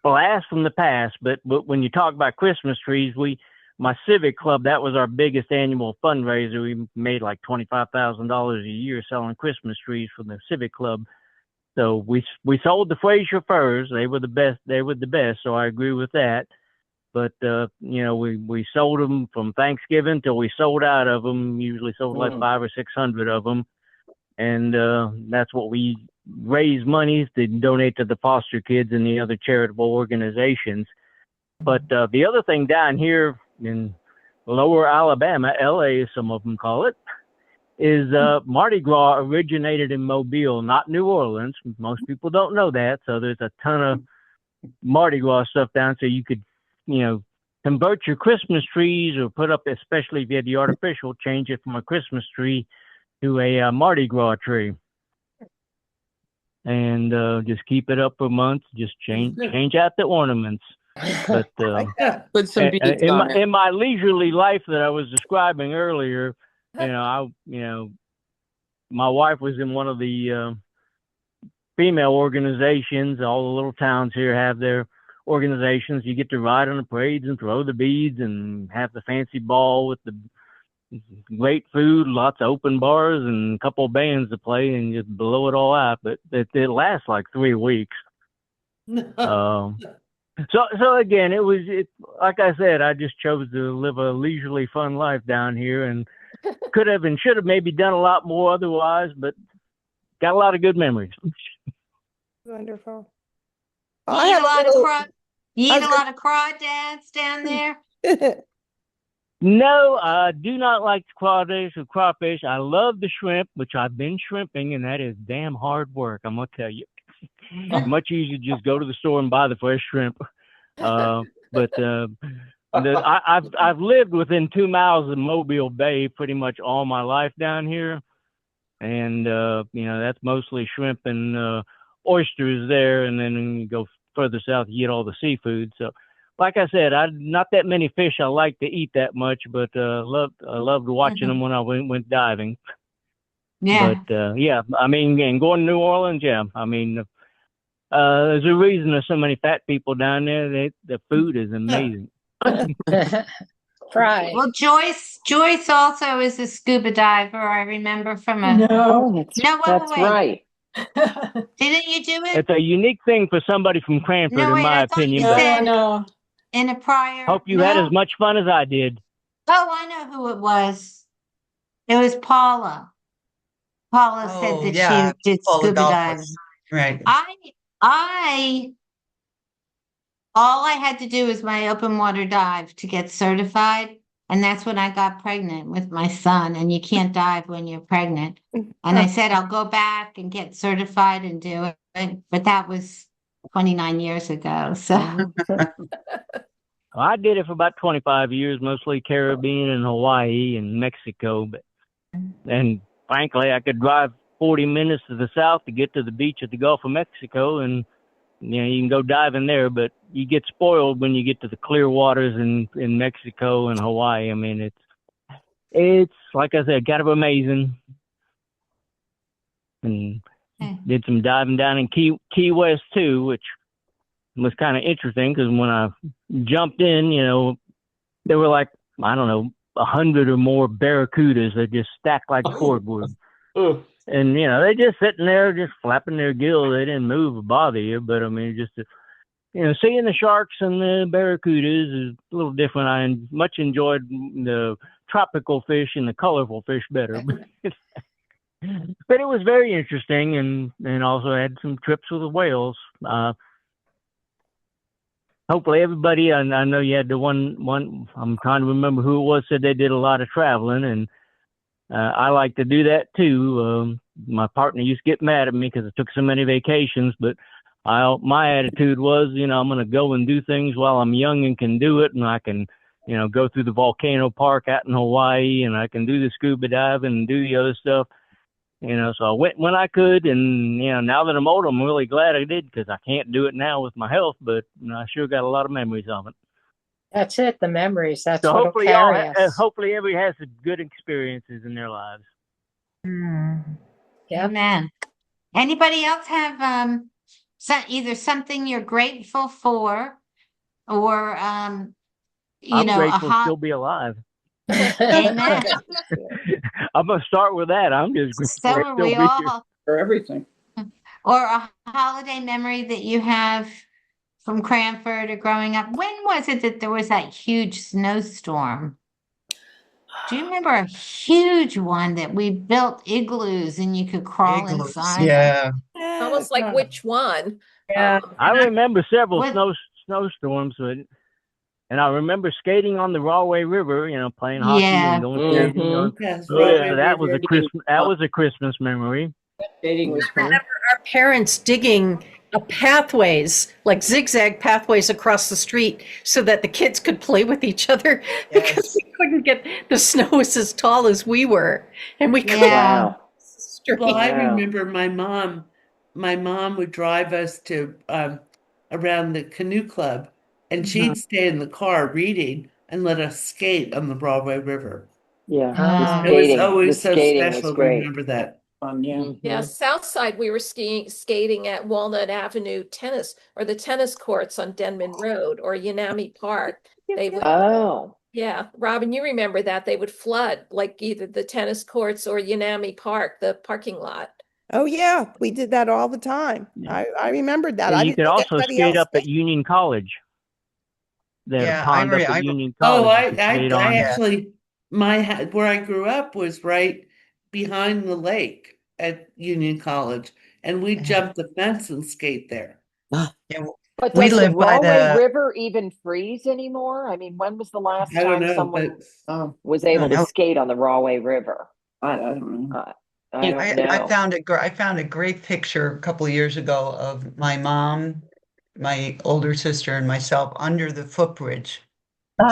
[SPEAKER 7] blast from the past. But when you talk about Christmas trees, my civic club, that was our biggest annual fundraiser. We made like $25,000 a year selling Christmas trees for the civic club. So we sold the Fraser firs. They were the best. So I agree with that. But we sold them from Thanksgiving till we sold out of them. Usually sold like 500 or 600 of them, and that's what we raise money to donate to the foster kids and the other charitable organizations. But the other thing down here in Lower Alabama, LA, some of them call it, is Mardi Gras originated in Mobile, not New Orleans. Most people don't know that. So there's a ton of Mardi Gras stuff down. So you could, convert your Christmas trees or put up, especially if you had the artificial, change it from a Christmas tree to a Mardi Gras tree. And just keep it up for months. Just change out the ornaments. But
[SPEAKER 11] put some beads on it.
[SPEAKER 7] In my leisurely life that I was describing earlier, my wife was in one of the female organizations. All the little towns here have their organizations. You get to ride on the parades and throw the beads and have the fancy ball with the great food, lots of open bars and a couple of bands to play, and just blow it all out. But it lasts like 3 weeks. So again, it like I said, I just chose to live a leisurely, fun life down here, and could have and should have maybe done a lot more otherwise, but got a lot of good memories.
[SPEAKER 8] Wonderful.
[SPEAKER 6] You eat a lot of crawdads down there?
[SPEAKER 7] No, I do not like crawdads or crawfish. I love the shrimp, which I've been shrimping, and that is damn hard work, I'm gonna tell you. It's much easier to just go to the store and buy the fresh shrimp. But I've lived within 2 miles of Mobile Bay pretty much all my life down here, and that's mostly shrimp and oysters there, and then when you go further south, you get all the seafood. So, like I said, not that many fish I like to eat that much, but I loved watching them when I went diving.
[SPEAKER 6] Yeah.
[SPEAKER 7] But and going to New Orleans, there's a reason there's so many fat people down there. The food is amazing.
[SPEAKER 10] Right.
[SPEAKER 6] Well, Joyce also is a scuba diver. I remember from a.
[SPEAKER 1] Oh,
[SPEAKER 6] No, wait.
[SPEAKER 1] right.
[SPEAKER 6] Didn't you do it?
[SPEAKER 7] It's a unique thing for somebody from Cranford,
[SPEAKER 6] No,
[SPEAKER 7] in
[SPEAKER 6] wait.
[SPEAKER 7] my
[SPEAKER 6] I thought you
[SPEAKER 7] opinion. But
[SPEAKER 6] said
[SPEAKER 12] no.
[SPEAKER 6] in a prior.
[SPEAKER 7] hope you had as much fun as I did.
[SPEAKER 6] Oh, I know who it was. It was Paula. Paula said
[SPEAKER 2] Oh,
[SPEAKER 6] that
[SPEAKER 2] yeah,
[SPEAKER 6] she did
[SPEAKER 2] Paula
[SPEAKER 6] scuba
[SPEAKER 2] Golfus.
[SPEAKER 6] diving.
[SPEAKER 2] Right.
[SPEAKER 6] I all I had to do was my open water dive to get certified. And that's when I got pregnant with my son. And you can't dive when you're pregnant. And I said, I'll go back and get certified and do it. But that was 29 years ago. So
[SPEAKER 7] I did it for about 25 years, mostly Caribbean and Hawaii and Mexico. And frankly, I could drive 40 minutes to the south to get to the beach at the Gulf of Mexico, and you can go diving there, but you get spoiled when you get to the clear waters in Mexico and Hawaii. I mean, it's like I said, kind of amazing. And did some diving down in Key West too, which was kind of interesting because when I jumped in, there were like, I don't know, 100 or more barracudas that just stacked like cordwood. And, they're just sitting there, just flapping their gills. They didn't move or bother you. But, I mean, just, seeing the sharks and the barracudas is a little different. I much enjoyed the tropical fish and the colorful fish better. But it was very interesting, and also had some trips with the whales. Hopefully everybody, I know you had the one, I'm trying to remember who it was, said they did a lot of traveling, and I like to do that too. My partner used to get mad at me because I took so many vacations, but my attitude was, I'm going to go and do things while I'm young and can do it, and I can, go through the volcano park out in Hawaii, and I can do the scuba diving and do the other stuff. So I went when I could, and now that I'm older, I'm really glad I did because I can't do it now with my health, but I sure got a lot of memories of it.
[SPEAKER 10] That's it, the memories. That's
[SPEAKER 7] So
[SPEAKER 10] what'll
[SPEAKER 7] hopefully
[SPEAKER 10] carry us.
[SPEAKER 7] hopefully everybody has some good experiences in their lives.
[SPEAKER 6] Yeah, man. Anybody else have either something you're grateful for, or
[SPEAKER 7] I'm grateful to still be alive.
[SPEAKER 6] Amen.
[SPEAKER 7] I'm gonna start with that. I'm just
[SPEAKER 6] So
[SPEAKER 7] grateful
[SPEAKER 6] are
[SPEAKER 7] to
[SPEAKER 6] we
[SPEAKER 7] still be
[SPEAKER 6] all.
[SPEAKER 7] here.
[SPEAKER 14] For everything.
[SPEAKER 6] Or a holiday memory that you have from Cranford or growing up. When was it that there was that huge snowstorm? Do you remember a huge one that we built igloos and you could crawl inside?
[SPEAKER 2] Yeah.
[SPEAKER 3] Almost like which one?
[SPEAKER 4] Yeah.
[SPEAKER 7] I remember several snowstorms, and I remember skating on the Rahway River, playing hockey and going skating on.
[SPEAKER 13] Yes,
[SPEAKER 7] That was a Christmas. That was a Christmas memory.
[SPEAKER 14] Skating was fun.
[SPEAKER 4] Remember our parents digging pathways, like zigzag pathways across the street so that the kids could play with each other because we couldn't get, the snow was as tall as we were, and we couldn't.
[SPEAKER 1] Wow.
[SPEAKER 13] Well, I remember my mom would drive us to around the canoe club, and she'd stay in the car reading and let us skate on the Broadway River.
[SPEAKER 1] Yeah,
[SPEAKER 13] It was
[SPEAKER 1] the
[SPEAKER 13] always so
[SPEAKER 1] skating was
[SPEAKER 13] special to
[SPEAKER 1] great.
[SPEAKER 13] remember that.
[SPEAKER 14] Fun, yeah.
[SPEAKER 3] Yeah, South Side, we were skating at Walnut Avenue tennis, or the tennis courts on Denman Road, or Yanami Park. They would, yeah, Robin, you remember that they would flood like either the tennis courts or Yanami Park, the parking lot.
[SPEAKER 8] Oh yeah, we did that all the time. I remembered that.
[SPEAKER 7] And
[SPEAKER 8] I
[SPEAKER 7] you
[SPEAKER 8] didn't
[SPEAKER 7] could
[SPEAKER 8] think
[SPEAKER 7] also
[SPEAKER 8] anybody
[SPEAKER 7] skate
[SPEAKER 8] else
[SPEAKER 7] up at Union College. There's a pond up at Union College.
[SPEAKER 13] Oh, I
[SPEAKER 7] you could skate on.
[SPEAKER 13] actually, where I grew up was right behind the lake at Union College, and we jumped the fence and skate there.
[SPEAKER 1] But
[SPEAKER 2] We
[SPEAKER 1] does the
[SPEAKER 2] live by
[SPEAKER 1] Rahway
[SPEAKER 2] the-
[SPEAKER 1] River even freeze anymore? I mean, when was the last
[SPEAKER 13] I don't
[SPEAKER 1] time
[SPEAKER 13] know,
[SPEAKER 1] someone
[SPEAKER 13] but
[SPEAKER 1] was able to
[SPEAKER 2] know.
[SPEAKER 1] skate on the Rahway River?
[SPEAKER 14] I don't know.
[SPEAKER 1] I don't know.
[SPEAKER 2] I found a great picture a couple of years ago of my mom, my older sister, and myself under the footbridge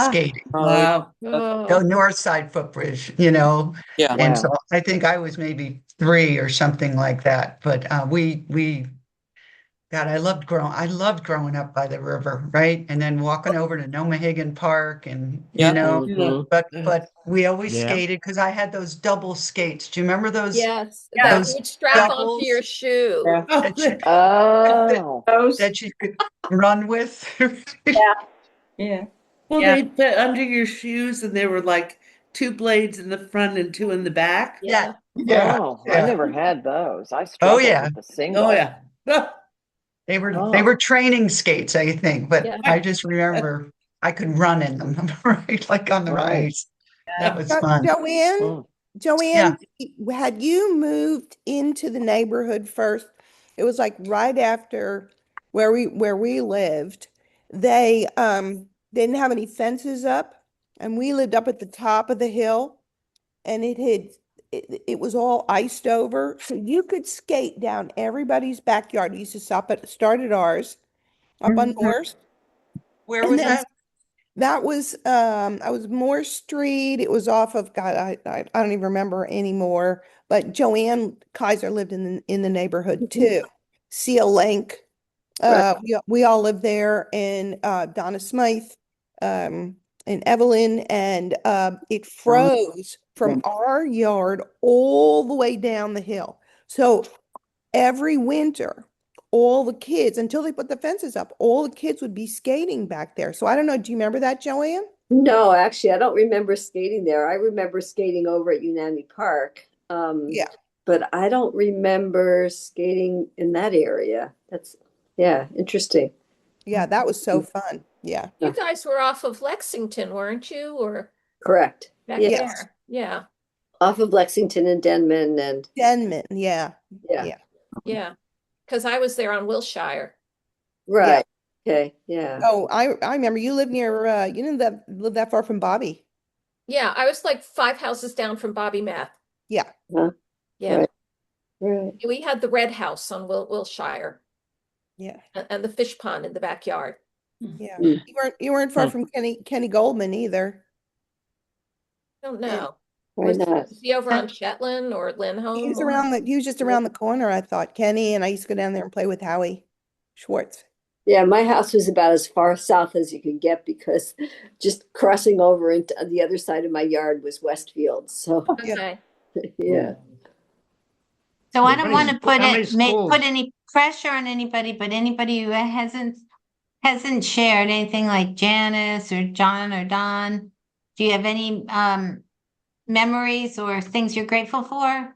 [SPEAKER 2] skating.
[SPEAKER 13] Wow.
[SPEAKER 2] The north side footbridge, And
[SPEAKER 11] Yeah.
[SPEAKER 2] so I think I was maybe 3 or something like that. But God, I loved growing up by the river, right? And then walking over to Nomahagan Park, and but we always skated because I had those double skates. Do you remember those?
[SPEAKER 3] Yes, that you would strap onto your shoe.
[SPEAKER 2] That you could run with.
[SPEAKER 14] Yeah.
[SPEAKER 13] Well,
[SPEAKER 4] Yeah.
[SPEAKER 13] they fit under your shoes and there were like 2 blades in the front and 2 in the back.
[SPEAKER 3] Yeah.
[SPEAKER 2] Yeah.
[SPEAKER 1] Oh, I
[SPEAKER 2] Yeah.
[SPEAKER 1] never had those. I
[SPEAKER 2] Oh
[SPEAKER 1] struggled
[SPEAKER 2] yeah.
[SPEAKER 1] with the
[SPEAKER 13] Oh,
[SPEAKER 1] single.
[SPEAKER 13] yeah.
[SPEAKER 2] They
[SPEAKER 1] Oh.
[SPEAKER 2] were training skates, I think, but
[SPEAKER 3] Yeah.
[SPEAKER 2] I just remember I could run in them, right? Like on the
[SPEAKER 1] Right.
[SPEAKER 2] ice. That was
[SPEAKER 8] Jo-
[SPEAKER 2] fun.
[SPEAKER 8] Joanne,
[SPEAKER 1] Mm.
[SPEAKER 2] Yeah.
[SPEAKER 8] Joanne, had you moved into the neighborhood first? It was like right after where we lived. They didn't have any fences up, and we lived up at the top of the hill, and it was all iced over, so you could skate down everybody's backyard. We used to start at ours up on North,
[SPEAKER 2] Where
[SPEAKER 8] and
[SPEAKER 2] was
[SPEAKER 8] then
[SPEAKER 2] that?
[SPEAKER 8] that was I was Moore Street. It was off of God, I don't even remember anymore. But Joanne Kaiser lived in the neighborhood too. Seal Link. We all lived there, and Donna Smythe, and Evelyn, and it froze from our yard all the way down the hill. So every winter, all the kids, until they put the fences up, all the kids would be skating back there. So I don't know. Do you remember that, Joanne?
[SPEAKER 16] No, actually, I don't remember skating there. I remember skating over at Unani Park.
[SPEAKER 8] Yeah.
[SPEAKER 16] But I don't remember skating in that area. That's, yeah, interesting.
[SPEAKER 8] Yeah, that was so fun. Yeah.
[SPEAKER 3] You guys were off of Lexington, weren't you? Or
[SPEAKER 16] Correct.
[SPEAKER 3] back
[SPEAKER 16] Yes.
[SPEAKER 3] there? Yeah.
[SPEAKER 16] Off of Lexington and Denman and
[SPEAKER 8] Denman. Yeah.
[SPEAKER 16] yeah.
[SPEAKER 8] Yeah.
[SPEAKER 3] Yeah. Because I was there on Wilshire.
[SPEAKER 16] Right. Okay. Yeah.
[SPEAKER 8] Oh, I remember you live near you didn't live that far from Bobby.
[SPEAKER 3] Yeah, I was like 5 houses down from Bobby Math.
[SPEAKER 8] Yeah.
[SPEAKER 16] Huh?
[SPEAKER 3] Yeah.
[SPEAKER 16] Right. Right.
[SPEAKER 3] We had the red house on Wilshire
[SPEAKER 8] Yeah.
[SPEAKER 3] and the fish pond in the backyard.
[SPEAKER 8] Yeah.
[SPEAKER 16] Mm.
[SPEAKER 8] You weren't far from Kenny Goldman either.
[SPEAKER 3] I don't know.
[SPEAKER 16] Why not?
[SPEAKER 3] Was he over on Shetland or Lindholm?
[SPEAKER 8] He was just around the corner, I thought. Kenny, and I used to go down there and play with Howie Schwartz.
[SPEAKER 16] Yeah, my house was about as far south as you could get because just crossing over into the other side of my yard was Westfield. So
[SPEAKER 3] Okay.
[SPEAKER 16] yeah.
[SPEAKER 6] So I don't want to put
[SPEAKER 2] How many schools?
[SPEAKER 6] put any pressure on anybody, but anybody who hasn't shared anything like Janice or John or Don, do you have any memories or things you're grateful for?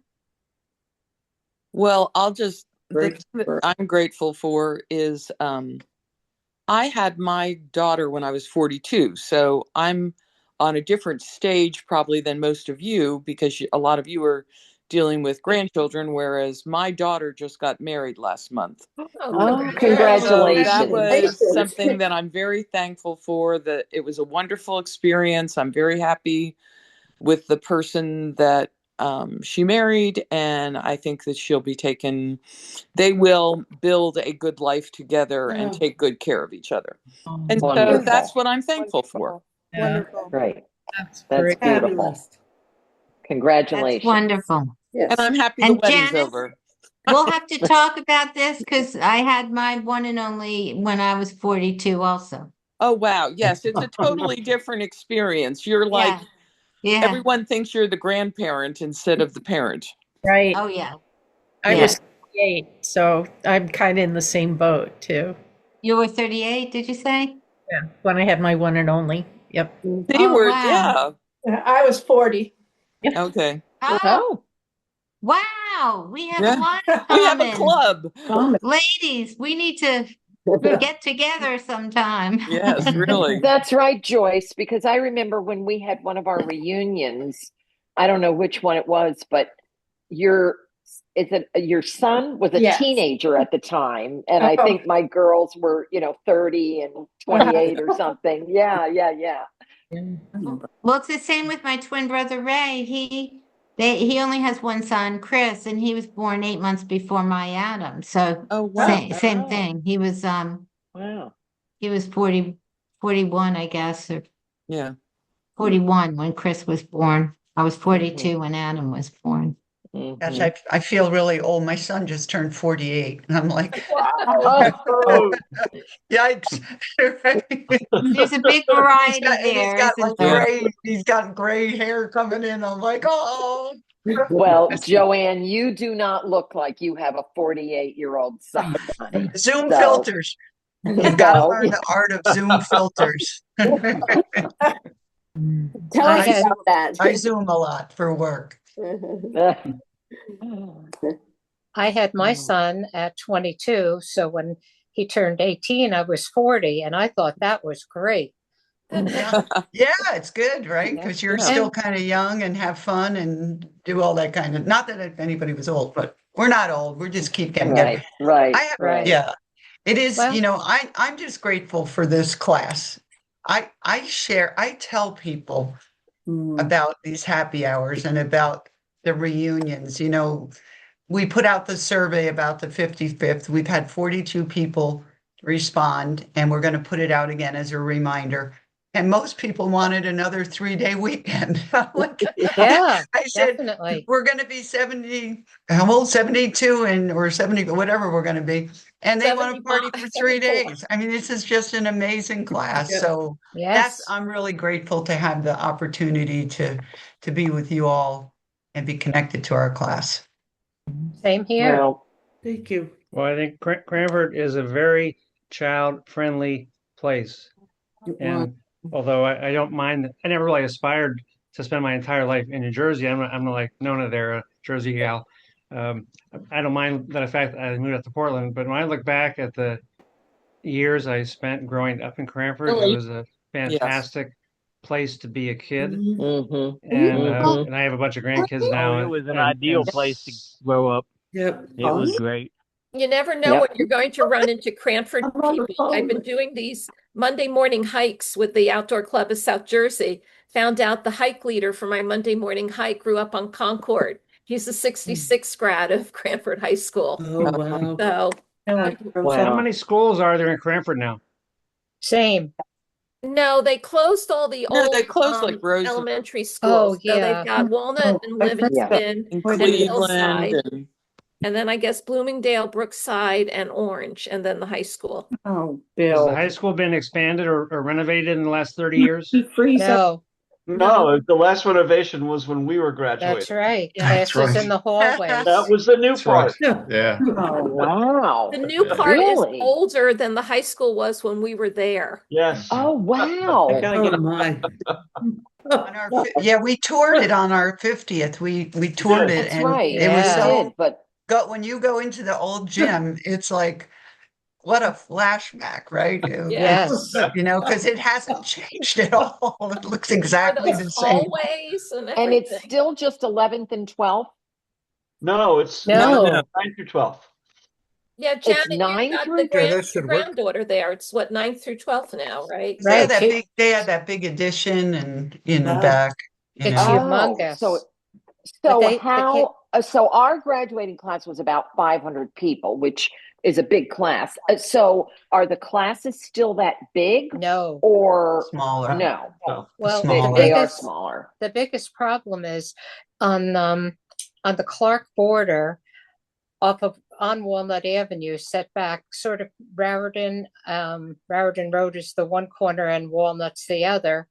[SPEAKER 11] Well, the
[SPEAKER 16] Great
[SPEAKER 11] thing that
[SPEAKER 16] for-
[SPEAKER 11] I'm grateful for is I had my daughter when I was 42. So I'm on a different stage probably than most of you because a lot of you are dealing with grandchildren, whereas my daughter just got married last month.
[SPEAKER 1] Oh,
[SPEAKER 11] So
[SPEAKER 1] congratulations.
[SPEAKER 11] that was
[SPEAKER 16] Congratulations.
[SPEAKER 11] something that I'm very thankful for, that it was a wonderful experience. I'm very happy with the person that she married, and I think that they will build a good life together and take good care of each other. And so
[SPEAKER 1] Wonderful.
[SPEAKER 11] that's what I'm thankful for.
[SPEAKER 4] Yeah,
[SPEAKER 8] Wonderful.
[SPEAKER 1] Great.
[SPEAKER 4] that's
[SPEAKER 1] That's
[SPEAKER 4] great.
[SPEAKER 1] beautiful.
[SPEAKER 13] Fabulous.
[SPEAKER 6] That's
[SPEAKER 1] Congratulations.
[SPEAKER 6] wonderful.
[SPEAKER 16] Yes.
[SPEAKER 11] And I'm happy the
[SPEAKER 6] And
[SPEAKER 11] wedding's
[SPEAKER 6] Janice?
[SPEAKER 11] over.
[SPEAKER 6] We'll have to talk about this because I had my one and only when I was 42 also.
[SPEAKER 11] Oh, wow. Yes, it's a totally different experience. You're like,
[SPEAKER 6] Yeah.
[SPEAKER 11] everyone thinks you're the grandparent instead of the parent.
[SPEAKER 4] Right.
[SPEAKER 6] Oh, yeah.
[SPEAKER 4] I
[SPEAKER 6] Yeah.
[SPEAKER 4] was 38, so I'm kind of in the same boat too.
[SPEAKER 6] You were 38, did you say?
[SPEAKER 4] Yeah. When I had my one and only. Yep.
[SPEAKER 11] They
[SPEAKER 6] Oh,
[SPEAKER 11] were,
[SPEAKER 6] wow.
[SPEAKER 14] I was 40.
[SPEAKER 11] yeah. Okay.
[SPEAKER 6] Oh, wow. We have
[SPEAKER 11] Yeah.
[SPEAKER 6] a lot in
[SPEAKER 11] We have a
[SPEAKER 6] common.
[SPEAKER 11] club.
[SPEAKER 6] Ladies, we need to get together sometime.
[SPEAKER 11] Yes, really.
[SPEAKER 1] That's right, Joyce, because I remember when we had one of our reunions, I don't know which one it was, but your son was a
[SPEAKER 14] Yes.
[SPEAKER 1] teenager at the time, and I think my girls were, 30 and 28 or something. Yeah.
[SPEAKER 6] Well, it's the same with my twin brother Ray. He only has one son, Chris, and he was born 8 months before my Adam. So
[SPEAKER 11] Oh, wow.
[SPEAKER 6] same thing. He was
[SPEAKER 1] Wow.
[SPEAKER 6] he was 41, I guess, or
[SPEAKER 11] Yeah.
[SPEAKER 6] 41 when Chris was born. I was 42 when Adam was born.
[SPEAKER 2] Gosh, I feel really old. My son just turned 48, and I'm like,
[SPEAKER 1] Oh,
[SPEAKER 2] yikes.
[SPEAKER 6] There's a big variety there,
[SPEAKER 2] got
[SPEAKER 6] isn't
[SPEAKER 2] like
[SPEAKER 6] there?
[SPEAKER 2] he's got gray hair coming in. I'm like, oh.
[SPEAKER 1] well, Joanne, you do not look like you have a 48-year-old son. honey.
[SPEAKER 2] Zoom
[SPEAKER 1] So-
[SPEAKER 2] filters. You've got to learn the art of Zoom filters.
[SPEAKER 16] Tell us
[SPEAKER 10] had-
[SPEAKER 16] about that.
[SPEAKER 2] I Zoom a lot for work.
[SPEAKER 10] I had my son at 22, so when he turned 18, I was 40, and I thought that was great.
[SPEAKER 2] Yeah, it's good, right? Because you're
[SPEAKER 11] Yeah.
[SPEAKER 2] still kind of young and have fun and do all that kind of, not that if anybody was old, but we're not old. We're just keep getting
[SPEAKER 1] Right, right,
[SPEAKER 2] I have,
[SPEAKER 10] Right.
[SPEAKER 2] yeah, it is,
[SPEAKER 10] Well-
[SPEAKER 2] I'm just grateful for this class. I tell people about these happy hours and about the reunions. We put out the survey about the 55th. We've had 42 people respond, and we're going to put it out again as a reminder. And most people wanted another 3-day weekend.
[SPEAKER 10] Yeah,
[SPEAKER 2] I said,
[SPEAKER 10] definitely.
[SPEAKER 2] we're going to be 70, how old, 72 or 70, whatever we're going to be. And they want to party for 3 days. I mean, this is just an amazing class.
[SPEAKER 13] Yep.
[SPEAKER 2] So
[SPEAKER 10] Yes.
[SPEAKER 2] I'm really grateful to have the opportunity to be with you all and be connected to our class.
[SPEAKER 10] Same here.
[SPEAKER 1] Well,
[SPEAKER 13] Thank you.
[SPEAKER 17] Well, I think Cranford is a very child-friendly place. And although I don't mind, I never really aspired to spend my entire life in New Jersey. I'm like Nona there, a Jersey gal. I don't mind the fact that I moved out to Portland, but when I look back at the years I spent growing up in Cranford, it was a fantastic place to be a kid.
[SPEAKER 1] mm-hmm.
[SPEAKER 17] And I have a bunch of grandkids now.
[SPEAKER 7] it was an
[SPEAKER 17] and
[SPEAKER 7] ideal place to grow up.
[SPEAKER 13] Yep.
[SPEAKER 7] It was great.
[SPEAKER 3] You never know when you're going to run into Cranford people. I've been doing these Monday morning hikes with the Outdoor Club of South Jersey. Found out the hike leader for my Monday morning hike grew up on Concord. He's a 66 grad of Cranford High School.
[SPEAKER 13] Oh, wow.
[SPEAKER 3] So,
[SPEAKER 17] How many schools are there in Cranford now?
[SPEAKER 10] Same.
[SPEAKER 3] no, they closed all the
[SPEAKER 11] No,
[SPEAKER 3] old
[SPEAKER 11] they closed like Rose
[SPEAKER 3] elementary schools. So
[SPEAKER 10] yeah.
[SPEAKER 3] they've got Walnut and Livingston
[SPEAKER 11] in
[SPEAKER 3] and
[SPEAKER 11] Cleveland
[SPEAKER 3] Hillside.
[SPEAKER 11] and
[SPEAKER 3] And then I guess Bloomingdale, Brookside, and Orange, and then the high school.
[SPEAKER 14] Oh,
[SPEAKER 17] Has
[SPEAKER 14] Bill.
[SPEAKER 17] the high school been expanded or renovated in the last 30 years?
[SPEAKER 10] No,
[SPEAKER 5] No, the last renovation was when we were graduating.
[SPEAKER 10] that's right.
[SPEAKER 9] That's
[SPEAKER 10] Classes
[SPEAKER 9] right.
[SPEAKER 10] in the hallways.
[SPEAKER 5] That was the new
[SPEAKER 9] That's right.
[SPEAKER 5] part.
[SPEAKER 9] Yeah.
[SPEAKER 1] Oh, wow.
[SPEAKER 3] The new
[SPEAKER 9] Yeah.
[SPEAKER 3] part is
[SPEAKER 1] Really?
[SPEAKER 3] older than the high school was when we were there.
[SPEAKER 5] Yes.
[SPEAKER 1] Oh, wow.
[SPEAKER 13] Oh, my.
[SPEAKER 2] We toured it on our 50th. We toured it,
[SPEAKER 1] That's
[SPEAKER 2] and
[SPEAKER 1] right.
[SPEAKER 2] it was
[SPEAKER 10] Yeah.
[SPEAKER 2] so
[SPEAKER 1] Did, but
[SPEAKER 2] when you go into the old gym, it's like what a flashback, right?
[SPEAKER 10] Yes.
[SPEAKER 2] Because it hasn't changed at all. It looks
[SPEAKER 3] Are
[SPEAKER 2] exactly
[SPEAKER 3] those
[SPEAKER 2] the same.
[SPEAKER 3] hallways and
[SPEAKER 1] and
[SPEAKER 3] everything?
[SPEAKER 1] it's still just 11th and 12th.
[SPEAKER 5] No, it's
[SPEAKER 10] No.
[SPEAKER 5] 9 through 12.
[SPEAKER 3] Yeah,
[SPEAKER 1] It's
[SPEAKER 3] Janet, you
[SPEAKER 1] 9
[SPEAKER 3] got
[SPEAKER 1] through.
[SPEAKER 3] the granddaughter there. It's what, 9th through 12th now, right?
[SPEAKER 2] They had
[SPEAKER 10] Right.
[SPEAKER 2] they had that big addition and in the
[SPEAKER 13] Wow.
[SPEAKER 2] back.
[SPEAKER 10] It's humongous.
[SPEAKER 1] So
[SPEAKER 10] But they
[SPEAKER 1] how? So our graduating class was about 500 people, which is a big class. So are the classes still that big,
[SPEAKER 10] No.
[SPEAKER 1] or
[SPEAKER 2] Smaller.
[SPEAKER 1] no?
[SPEAKER 10] Well,
[SPEAKER 2] Smaller.
[SPEAKER 1] They are smaller.
[SPEAKER 10] The biggest problem is on the Clark border, on Walnut Avenue, set back sort of Raritan. Raritan Road is the one corner and Walnut's the other.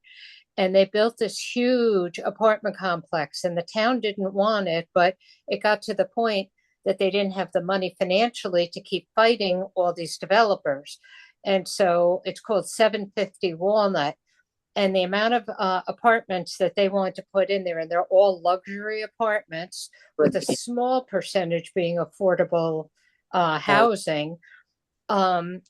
[SPEAKER 10] And they built this huge apartment complex, and the town didn't want it, but it got to the point that they didn't have the money financially to keep fighting all these developers. And so it's called 750 Walnut. And the amount of apartments that they wanted to put in there, and they're all luxury apartments with a small percentage being affordable housing,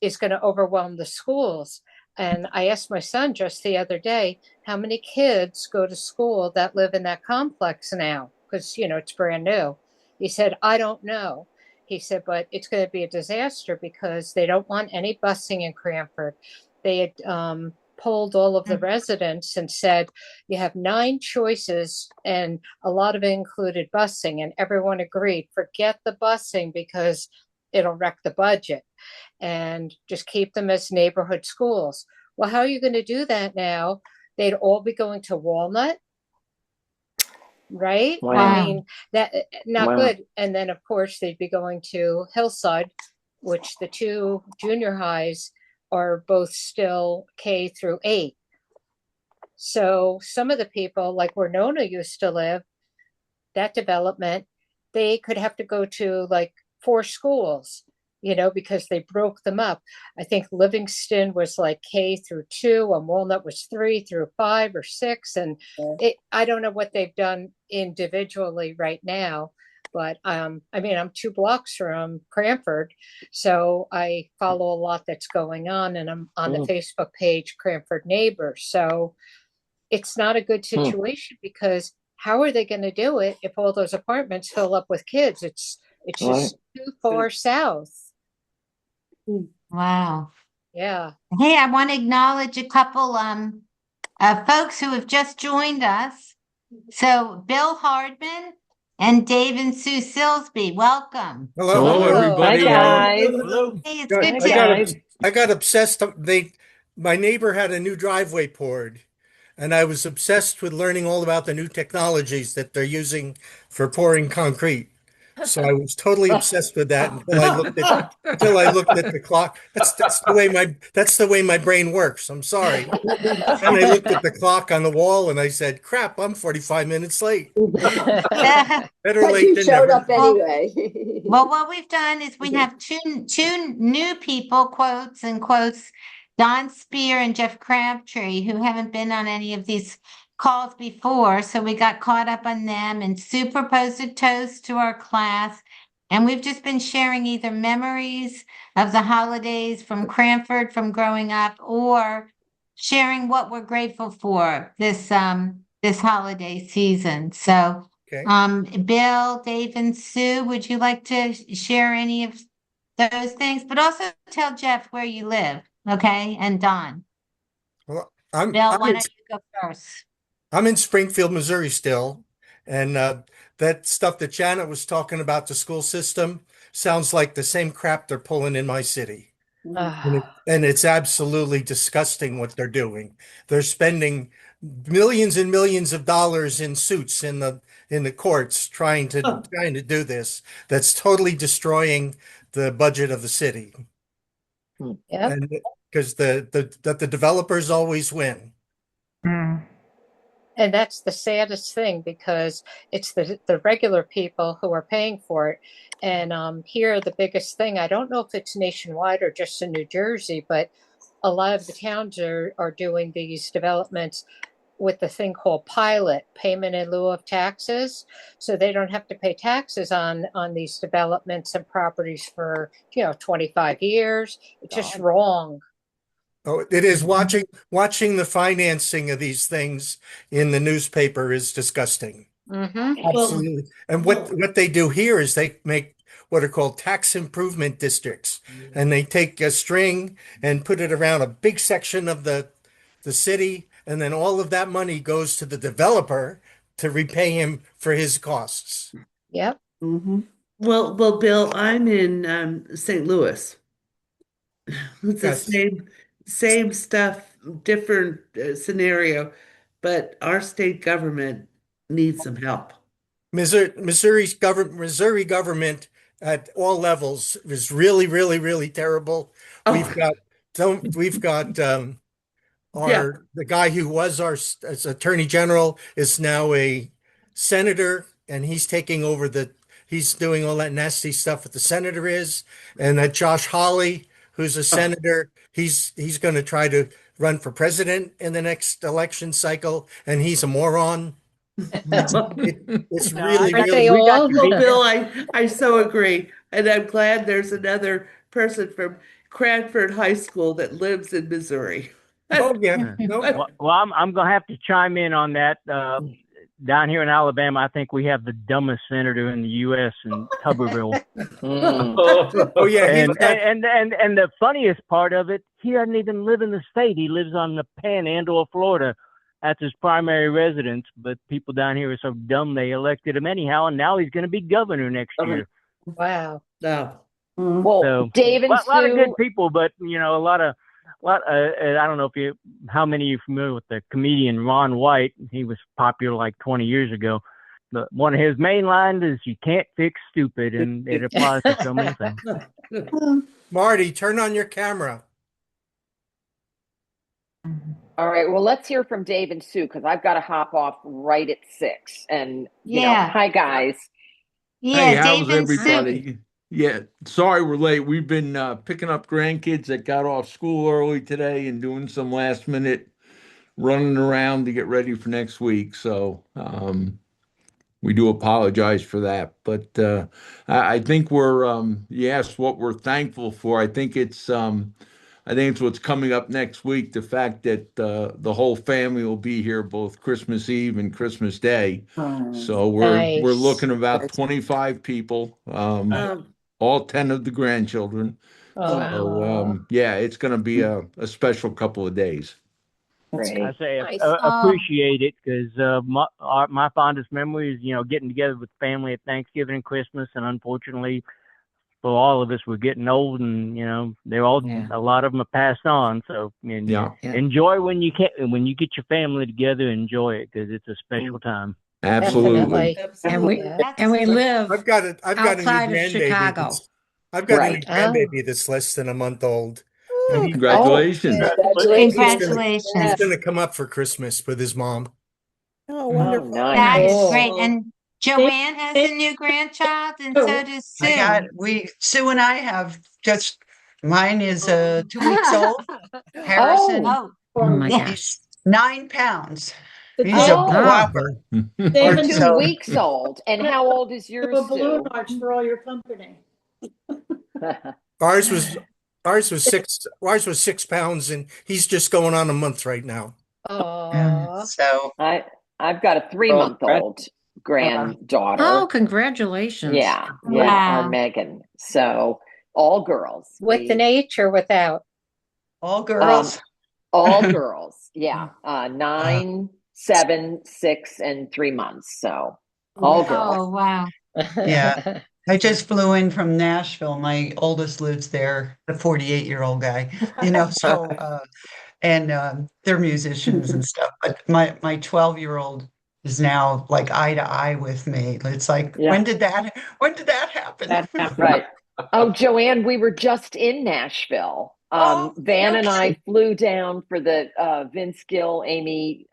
[SPEAKER 10] is going to overwhelm the schools. And I asked my son just the other day, how many kids go to school that live in that complex now? Because, it's brand new. He said, I don't know. He said, but it's going to be a disaster because they don't want any busing in Cranford. They had polled all of the residents and said, you have 9 choices, and a lot of it included busing. And everyone agreed, forget the busing because it'll wreck the budget, and just keep them as neighborhood schools. Well, how are you going to do that now? They'd all be going to Walnut, right?
[SPEAKER 1] Wow.
[SPEAKER 10] I mean, that not
[SPEAKER 1] Wow.
[SPEAKER 10] good. And then, of course, they'd be going to Hillside, which the 2 junior highs are both still K through 8. So some of the people, like where Nona used to live, that development, they could have to go to like 4 schools. because they broke them up. I think Livingston was like K through 2, and Walnut was 3 through 5 or 6. And I don't know what they've done individually right now, but I'm 2 blocks from Cranford, so I follow a lot that's going on, and I'm on the Facebook page Cranford Neighbors. So it's not a good situation because how are they going to do it if all those apartments fill up with kids? It's just too far south.
[SPEAKER 6] Wow.
[SPEAKER 10] Yeah.
[SPEAKER 6] Hey, I want to acknowledge a couple folks who have just joined us. So Bill Hardman and Dave and Sue Silsby, welcome.
[SPEAKER 18] Hello, everybody.
[SPEAKER 1] Hi, guys.
[SPEAKER 18] Hello.
[SPEAKER 6] Hey, it's good
[SPEAKER 18] I got obsessed. My neighbor had a new driveway poured, and I was obsessed with learning all about the new technologies that they're using for pouring concrete. So I was totally obsessed with that until I looked at the clock. That's the way my brain works. I'm sorry. And I looked at the clock on the wall and I said, "Crap, I'm 45 minutes late." Better late than never.
[SPEAKER 16] Up anyway.
[SPEAKER 6] Well, what we've done is we have two new people, quotes and quotes, Don Spear and Jeff Crabtree, who haven't been on any of these calls before. So we got caught up on them, and Sue proposed a toast to our class. And we've just been sharing either memories of the holidays from Cranford from growing up, or sharing what we're grateful for this holiday season. So Bill, Dave, and Sue, would you like to share any of those things? But also tell Jeff where you live, okay? And Don.
[SPEAKER 18] Well,
[SPEAKER 6] Bill, why don't you go first?
[SPEAKER 18] I'm in Springfield, Missouri still, and that stuff that Janet was talking about, the school system, sounds like the same crap they're pulling in my city. And it's absolutely disgusting what they're doing. They're spending millions and millions of dollars in suits in the courts trying to do this. That's totally destroying the budget of the city.
[SPEAKER 10] Yeah.
[SPEAKER 18] And because the developers always win.
[SPEAKER 10] And that's the saddest thing, because it's the regular people who are paying for it. And here, the biggest thing, I don't know if it's nationwide or just in New Jersey, but a lot of the towns are doing these developments with the thing called pilot, payment in lieu of taxes. So they don't have to pay taxes on these developments and properties for 25 years. It's just wrong.
[SPEAKER 18] Oh, it is. Watching the financing of these things in the newspaper is disgusting. Absolutely. And what they do here is they make what are called tax improvement districts, and they take a string and put it around a big section of the city, and then all of that money goes to the developer to repay him for his costs.
[SPEAKER 10] Yep.
[SPEAKER 13] Well, Bill, I'm in St. Louis. It's the same stuff, different scenario, but our state government needs some help.
[SPEAKER 18] Missouri government at all levels is really, really, really terrible. We've got the guy who was our as Attorney General is now a senator, and he's taking over he's doing all that nasty stuff that the senator is, and that Josh Hawley, who's a senator, he's going to try to run for president in the next election cycle, and he's a moron. It's really, really.
[SPEAKER 13] Well, Bill, I so agree, and I'm glad there's another person from Cranford High School that lives in Missouri.
[SPEAKER 18] Oh yeah.
[SPEAKER 7] Well, I'm gonna have to chime in on that. Down here in Alabama, I think we have the dumbest senator in the U.S. in Tuberville.
[SPEAKER 18] Oh yeah,
[SPEAKER 7] and the funniest part of it, he doesn't even live in the state. He lives on the Panhandle of Florida. That's his primary residence. But people down here are so dumb they elected him anyhow, and now he's going to be governor next year.
[SPEAKER 10] Wow.
[SPEAKER 13] No.
[SPEAKER 1] Well,
[SPEAKER 7] So,
[SPEAKER 1] Dave and
[SPEAKER 7] a lot of
[SPEAKER 1] Sue-
[SPEAKER 7] good people, but a lot. I don't know how many of you are familiar with the comedian Ron White. He was popular like 20 years ago. But one of his main lines is, "You can't fix stupid," and it applies to so many things.
[SPEAKER 18] Marty, turn on your camera.
[SPEAKER 1] All right. Well, let's hear from Dave and Sue, because I've got to hop off right at 6. And hi guys.
[SPEAKER 6] Yeah,
[SPEAKER 18] Hey,
[SPEAKER 6] Dave
[SPEAKER 18] how's
[SPEAKER 6] and Sue.
[SPEAKER 18] everybody?
[SPEAKER 19] Yeah, sorry we're late. We've been picking up grandkids that got off school early today and doing some last minute running around to get ready for next week. So we do apologize for that. But I think you asked what we're thankful for. I think it's what's coming up next week. The fact that the whole family will be here both Christmas Eve and Christmas Day. So we're looking
[SPEAKER 10] Nice.
[SPEAKER 19] about 25 people, all 10 of the grandchildren. So
[SPEAKER 10] Oh,
[SPEAKER 19] yeah, it's going to be a special couple of days.
[SPEAKER 1] Great.
[SPEAKER 7] I say
[SPEAKER 3] Nice.
[SPEAKER 7] appreciate it because my fondest memory is getting together with family at Thanksgiving and Christmas, and unfortunately for all of us, we're getting old, and they're all a lot of them are passed on. So
[SPEAKER 19] Yeah,
[SPEAKER 7] enjoy when you can, when you get your family together. Enjoy it because it's a special time.
[SPEAKER 19] absolutely.
[SPEAKER 10] definitely.
[SPEAKER 20] And we live
[SPEAKER 18] I've got a new
[SPEAKER 20] outside of
[SPEAKER 18] grandbaby.
[SPEAKER 20] Chicago.
[SPEAKER 18] I've got a new
[SPEAKER 1] Right.
[SPEAKER 18] grandbaby that's less than a month old. And
[SPEAKER 1] Oh,
[SPEAKER 19] Congratulations.
[SPEAKER 6] Congratulations.
[SPEAKER 18] he's gonna come up for Christmas with his mom.
[SPEAKER 8] Oh,
[SPEAKER 1] oh,
[SPEAKER 8] wonderful.
[SPEAKER 1] nice.
[SPEAKER 6] That is
[SPEAKER 3] Nice.
[SPEAKER 6] great. And Joanne has a new grandchild, and so does Sue.
[SPEAKER 2] Sue and I have just, mine is 2 weeks old. Harrison,
[SPEAKER 1] Oh,
[SPEAKER 20] Oh my
[SPEAKER 6] yeah.
[SPEAKER 2] he's 9 pounds.
[SPEAKER 12] The
[SPEAKER 2] He's a
[SPEAKER 1] oh,
[SPEAKER 2] whopper.
[SPEAKER 12] David,
[SPEAKER 1] two
[SPEAKER 2] So
[SPEAKER 1] weeks old. And how old is
[SPEAKER 12] do
[SPEAKER 1] yours,
[SPEAKER 12] a balloon
[SPEAKER 1] Sue?
[SPEAKER 12] arch for all your company.
[SPEAKER 18] Ours was 6 pounds, and he's just going on a month right now.
[SPEAKER 10] Oh,
[SPEAKER 2] so
[SPEAKER 1] I've got a 3-month-old granddaughter.
[SPEAKER 20] Oh, congratulations.
[SPEAKER 1] Yeah, our
[SPEAKER 6] Wow.
[SPEAKER 1] Megan. So all girls.
[SPEAKER 10] with an H or without?
[SPEAKER 2] all girls.
[SPEAKER 1] All girls. Yeah. 9, 7, 6, and 3 months. So all girls.
[SPEAKER 6] Oh, wow.
[SPEAKER 2] Yeah. I just flew in from Nashville. My oldest lives there, the 48-year-old guy, and they're musicians and stuff. But my 12-year-old is now like eye to eye with me. It's like,
[SPEAKER 1] Yeah.
[SPEAKER 2] when did that happen?
[SPEAKER 14] That happened.
[SPEAKER 1] Right. Oh, Joanne, we were just in Nashville.
[SPEAKER 2] Oh,
[SPEAKER 1] Van and I
[SPEAKER 2] okay.
[SPEAKER 1] flew down for the Vince Gill, Amy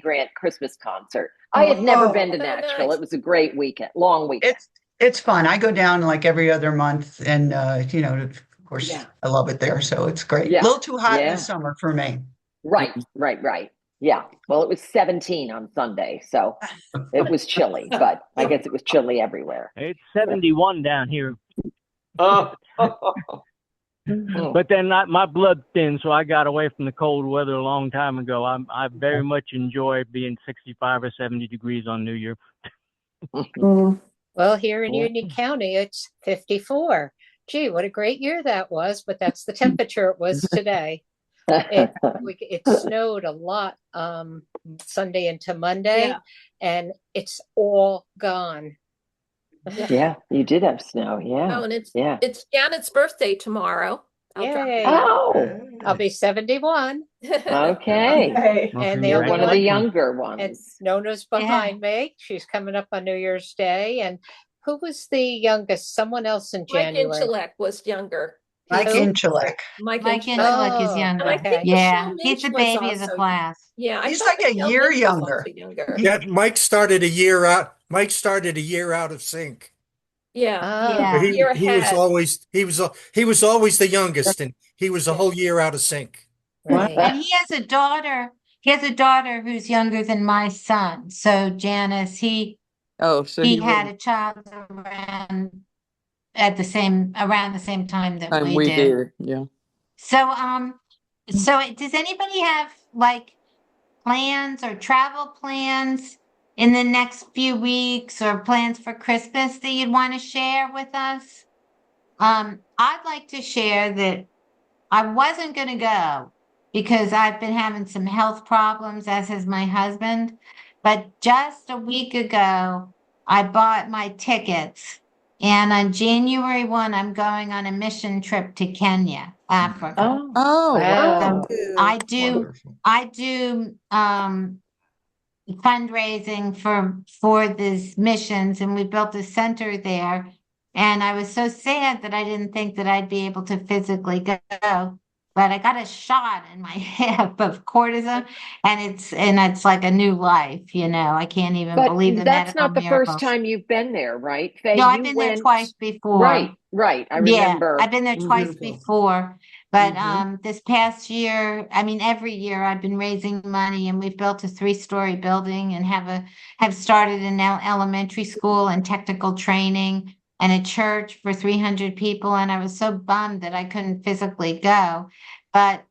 [SPEAKER 1] Grant Christmas concert. I had never been to Nashville.
[SPEAKER 3] nice.
[SPEAKER 1] It was a great weekend, long weekend.
[SPEAKER 2] It's fun. I go down like every other month, and of course,
[SPEAKER 1] Yeah.
[SPEAKER 2] I love it there. So it's great.
[SPEAKER 1] Yeah.
[SPEAKER 2] A little too hot in
[SPEAKER 1] Yeah.
[SPEAKER 2] the summer for me.
[SPEAKER 1] Right. Yeah. Well, it was 17 on Sunday, so it was chilly, but I guess it was chilly everywhere.
[SPEAKER 7] It's 71 down here,
[SPEAKER 19] Oh,
[SPEAKER 7] but then my blood thinned, so I got away from the cold weather a long time ago. I very much enjoy being 65 or 70 degrees on New Year.
[SPEAKER 10] Well, here in Union County, it's 54. Gee, what a great year that was, but that's the temperature it was today. It snowed a lot Sunday into Monday,
[SPEAKER 12] Yeah.
[SPEAKER 10] and it's all gone.
[SPEAKER 1] Yeah, you did have snow. Yeah.
[SPEAKER 3] Oh, and
[SPEAKER 1] Yeah.
[SPEAKER 3] it's Janet's birthday tomorrow. I'll drop
[SPEAKER 10] Yay.
[SPEAKER 3] you off.
[SPEAKER 1] Oh,
[SPEAKER 10] I'll be 71.
[SPEAKER 1] okay.
[SPEAKER 7] Well,
[SPEAKER 10] And the
[SPEAKER 1] You're
[SPEAKER 10] only
[SPEAKER 1] one of the
[SPEAKER 10] one,
[SPEAKER 1] younger
[SPEAKER 10] and
[SPEAKER 1] ones.
[SPEAKER 10] Nona's behind me. She's coming up on New Year's Day. And who was the youngest? Someone else in
[SPEAKER 3] Mike
[SPEAKER 10] January.
[SPEAKER 3] Inchalek was younger.
[SPEAKER 2] Mike
[SPEAKER 10] Who?
[SPEAKER 2] Inchalek.
[SPEAKER 3] Mike
[SPEAKER 6] Mike
[SPEAKER 3] Inchalek.
[SPEAKER 6] Intellect is
[SPEAKER 10] Oh,
[SPEAKER 6] younger.
[SPEAKER 3] And I think
[SPEAKER 10] okay.
[SPEAKER 6] Yeah,
[SPEAKER 3] Michelle
[SPEAKER 6] he's the
[SPEAKER 3] Minch was
[SPEAKER 6] baby of the
[SPEAKER 3] also-
[SPEAKER 6] class.
[SPEAKER 3] Yeah, I
[SPEAKER 2] He's
[SPEAKER 3] thought
[SPEAKER 2] like a
[SPEAKER 3] Michelle
[SPEAKER 2] year
[SPEAKER 3] Minch was
[SPEAKER 2] younger.
[SPEAKER 3] also younger.
[SPEAKER 18] Yeah, Mike started a year out. Mike started a year out of sync.
[SPEAKER 3] Yeah.
[SPEAKER 6] Yeah.
[SPEAKER 18] But
[SPEAKER 3] Year
[SPEAKER 18] he was
[SPEAKER 3] ahead.
[SPEAKER 18] always the youngest, and he was a whole year out of sync.
[SPEAKER 10] Right.
[SPEAKER 6] And he has a daughter. He has a daughter who's younger than my son. So Janice, he
[SPEAKER 11] Oh, so
[SPEAKER 6] he
[SPEAKER 11] he
[SPEAKER 6] had
[SPEAKER 11] lived
[SPEAKER 6] a child around the same time that
[SPEAKER 11] time
[SPEAKER 6] we
[SPEAKER 11] we
[SPEAKER 6] did.
[SPEAKER 11] did. Yeah.
[SPEAKER 6] So does anybody have like plans or travel plans in the next few weeks or plans for Christmas that you'd want to share with us? I'd like to share that I wasn't going to go because I've been having some health problems, as has my husband. But just a week ago, I bought my tickets. And on January 1, I'm going on a mission trip to Kenya, Africa.
[SPEAKER 1] Oh,
[SPEAKER 10] Wow.
[SPEAKER 1] wow.
[SPEAKER 6] I do
[SPEAKER 9] Wonderful.
[SPEAKER 6] fundraising for these missions, and we built a center there. And I was so sad that I didn't think that I'd be able to physically go. but I got a shot in my hip of cortisone, and it's like a new life, I can't even
[SPEAKER 1] But
[SPEAKER 6] believe the
[SPEAKER 1] that's
[SPEAKER 6] medical
[SPEAKER 1] not the first
[SPEAKER 6] miracles.
[SPEAKER 1] time you've been there, right, Faye?
[SPEAKER 6] No, I've
[SPEAKER 1] You
[SPEAKER 6] been there
[SPEAKER 1] went.
[SPEAKER 6] twice before.
[SPEAKER 1] Right. I
[SPEAKER 6] Yeah, I've
[SPEAKER 1] remember.
[SPEAKER 6] been there twice before. But this past year, I mean, every year I've been raising money, and we've built a 3-story building and have started an elementary school and technical training and a church for 300 people. And I was so bummed that I couldn't physically go. But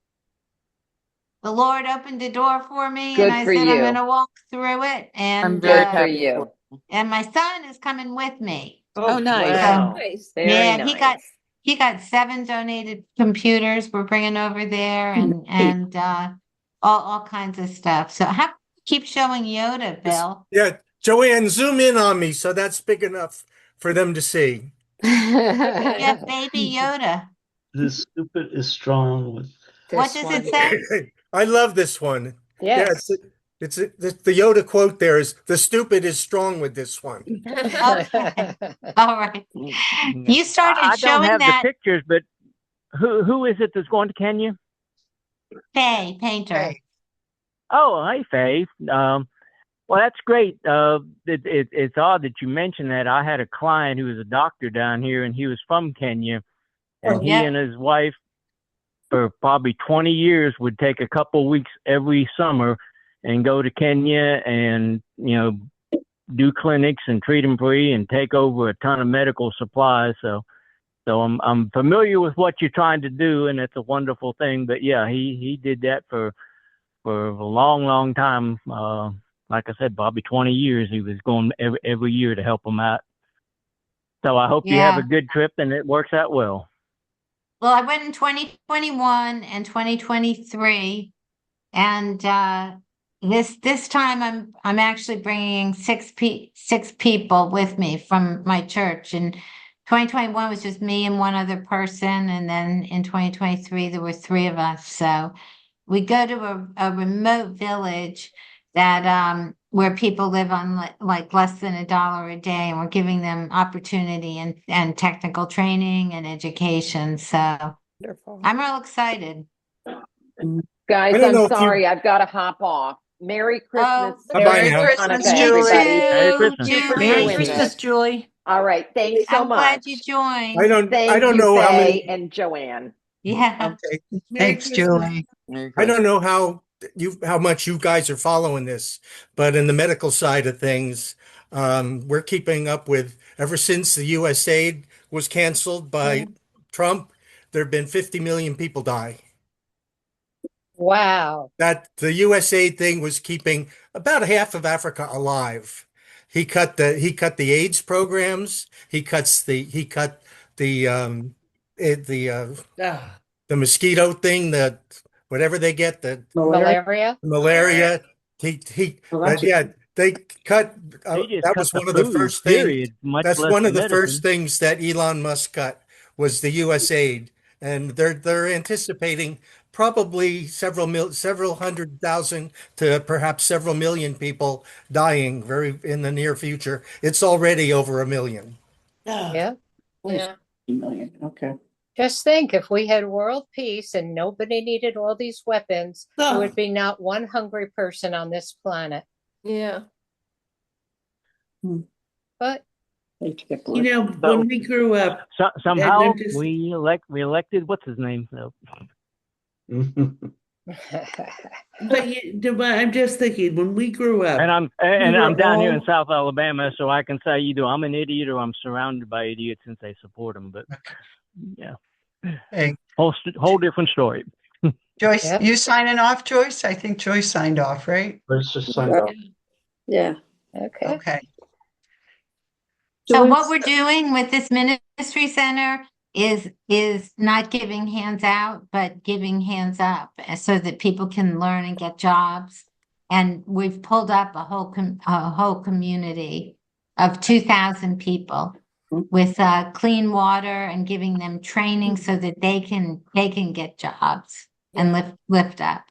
[SPEAKER 6] the Lord opened a door for me, and
[SPEAKER 1] Good
[SPEAKER 6] I
[SPEAKER 1] for
[SPEAKER 6] said, I'm going
[SPEAKER 1] you.
[SPEAKER 6] to walk through it.
[SPEAKER 11] I'm
[SPEAKER 6] And
[SPEAKER 11] very
[SPEAKER 1] Good for
[SPEAKER 11] happy.
[SPEAKER 1] you.
[SPEAKER 6] and my son is coming with me.
[SPEAKER 11] Oh, nice.
[SPEAKER 1] Wow.
[SPEAKER 3] Nice.
[SPEAKER 1] Very
[SPEAKER 6] Yeah,
[SPEAKER 1] nice.
[SPEAKER 6] he got 7 donated computers we're bringing over there, and all kinds of stuff. So keep showing Yoda, Bill.
[SPEAKER 18] Yeah, Joanne, zoom in on me so that's big enough for them to see.
[SPEAKER 6] Yeah, baby Yoda.
[SPEAKER 21] The stupid is strong with.
[SPEAKER 6] What does it say?
[SPEAKER 18] I love this one.
[SPEAKER 10] Yes.
[SPEAKER 18] Yeah, it's the Yoda quote there is, the stupid is strong with this one.
[SPEAKER 6] Okay. All right. You started
[SPEAKER 7] I don't
[SPEAKER 6] showing
[SPEAKER 7] have
[SPEAKER 6] that
[SPEAKER 7] the pictures, but who is it that's going to Kenya?
[SPEAKER 6] Faye Painter.
[SPEAKER 7] Oh, hey, Faye. Well, that's great. It's odd that you mentioned that. I had a client who was a doctor down here, and he was from Kenya, and he and his wife, for probably 20 years, would take a couple weeks every summer and go to Kenya and, do clinics and treat them free and take over a ton of medical supplies. So I'm familiar with what you're trying to do, and it's a wonderful thing. But yeah, he did that for a long, long time. Like I said, probably 20 years. He was going every year to help them out. So I hope you have a good trip and it works out well.
[SPEAKER 6] Well, I went in 2021 and 2023, and this time I'm actually bringing six people with me from my church. And 2021 was just me and one other person, and then in 2023 there were 3 of us. So we go to a remote village that where people live on like less than $1 a day, and we're giving them opportunity and technical training and education. So I'm real excited.
[SPEAKER 1] Guys,
[SPEAKER 18] I don't know
[SPEAKER 1] I'm
[SPEAKER 18] if you-
[SPEAKER 1] sorry. I've got to hop off. Merry Christmas.
[SPEAKER 18] Bye-bye now.
[SPEAKER 4] Christmas,
[SPEAKER 1] Hanukkah,
[SPEAKER 4] Julie.
[SPEAKER 1] everybody.
[SPEAKER 7] Merry Christmas.
[SPEAKER 1] Thank you for
[SPEAKER 4] Merry
[SPEAKER 1] doing
[SPEAKER 4] Christmas,
[SPEAKER 1] this.
[SPEAKER 4] Julie.
[SPEAKER 1] All right. Thanks so
[SPEAKER 6] I'm
[SPEAKER 1] much.
[SPEAKER 6] glad you joined.
[SPEAKER 18] I don't
[SPEAKER 1] Thank you,
[SPEAKER 18] know how
[SPEAKER 1] Faye
[SPEAKER 18] many.
[SPEAKER 1] and Joanne.
[SPEAKER 6] Yeah.
[SPEAKER 18] Okay.
[SPEAKER 2] Thanks, Julie.
[SPEAKER 18] I don't know how much you guys are following this, but in the medical side of things, we're keeping up with, ever since the US aid was canceled by Trump, there have been 50 million people die.
[SPEAKER 10] Wow.
[SPEAKER 18] That the US aid thing was keeping about half of Africa alive. He cut the AIDS programs. He cut the mosquito thing, that whatever they get, the
[SPEAKER 10] Malaria.
[SPEAKER 18] They cut.
[SPEAKER 7] They just
[SPEAKER 18] That
[SPEAKER 7] cut
[SPEAKER 18] was
[SPEAKER 7] the
[SPEAKER 18] one of the
[SPEAKER 7] food,
[SPEAKER 18] first things.
[SPEAKER 7] period, much
[SPEAKER 18] That's
[SPEAKER 7] less
[SPEAKER 18] one
[SPEAKER 7] the
[SPEAKER 18] of the
[SPEAKER 7] medicine.
[SPEAKER 18] first things that Elon Musk cut, was the US aid, and they're anticipating probably several 100,000 to perhaps several million people dying very in the near future. It's already over 1 million.
[SPEAKER 10] Yeah.
[SPEAKER 14] Yeah. Million. Okay.
[SPEAKER 10] Just think, if we had world peace and nobody needed all these weapons, there would be not one hungry person on this planet.
[SPEAKER 3] Yeah.
[SPEAKER 10] But
[SPEAKER 13] when we grew up,
[SPEAKER 7] somehow
[SPEAKER 13] and just-
[SPEAKER 7] we elected what's his name. So.
[SPEAKER 13] But I'm just thinking, when we grew up,
[SPEAKER 7] And I'm
[SPEAKER 13] were
[SPEAKER 7] down here in
[SPEAKER 13] all-
[SPEAKER 7] South Alabama, so I can say either I'm an idiot or I'm surrounded by idiots since they support them. But yeah,
[SPEAKER 2] Hey,
[SPEAKER 7] whole different story.
[SPEAKER 2] Joyce,
[SPEAKER 10] Yep.
[SPEAKER 2] you signing off, Joyce? I think Joyce signed off, right?
[SPEAKER 21] Let's just sign off.
[SPEAKER 16] Yeah.
[SPEAKER 10] Okay.
[SPEAKER 2] Okay.
[SPEAKER 6] So what we're doing with this ministry center is not giving hands out, but giving hands up, so that people can learn and get jobs. And we've pulled up a whole community of 2,000 people with clean water, and giving them training so that they can get jobs and lift up.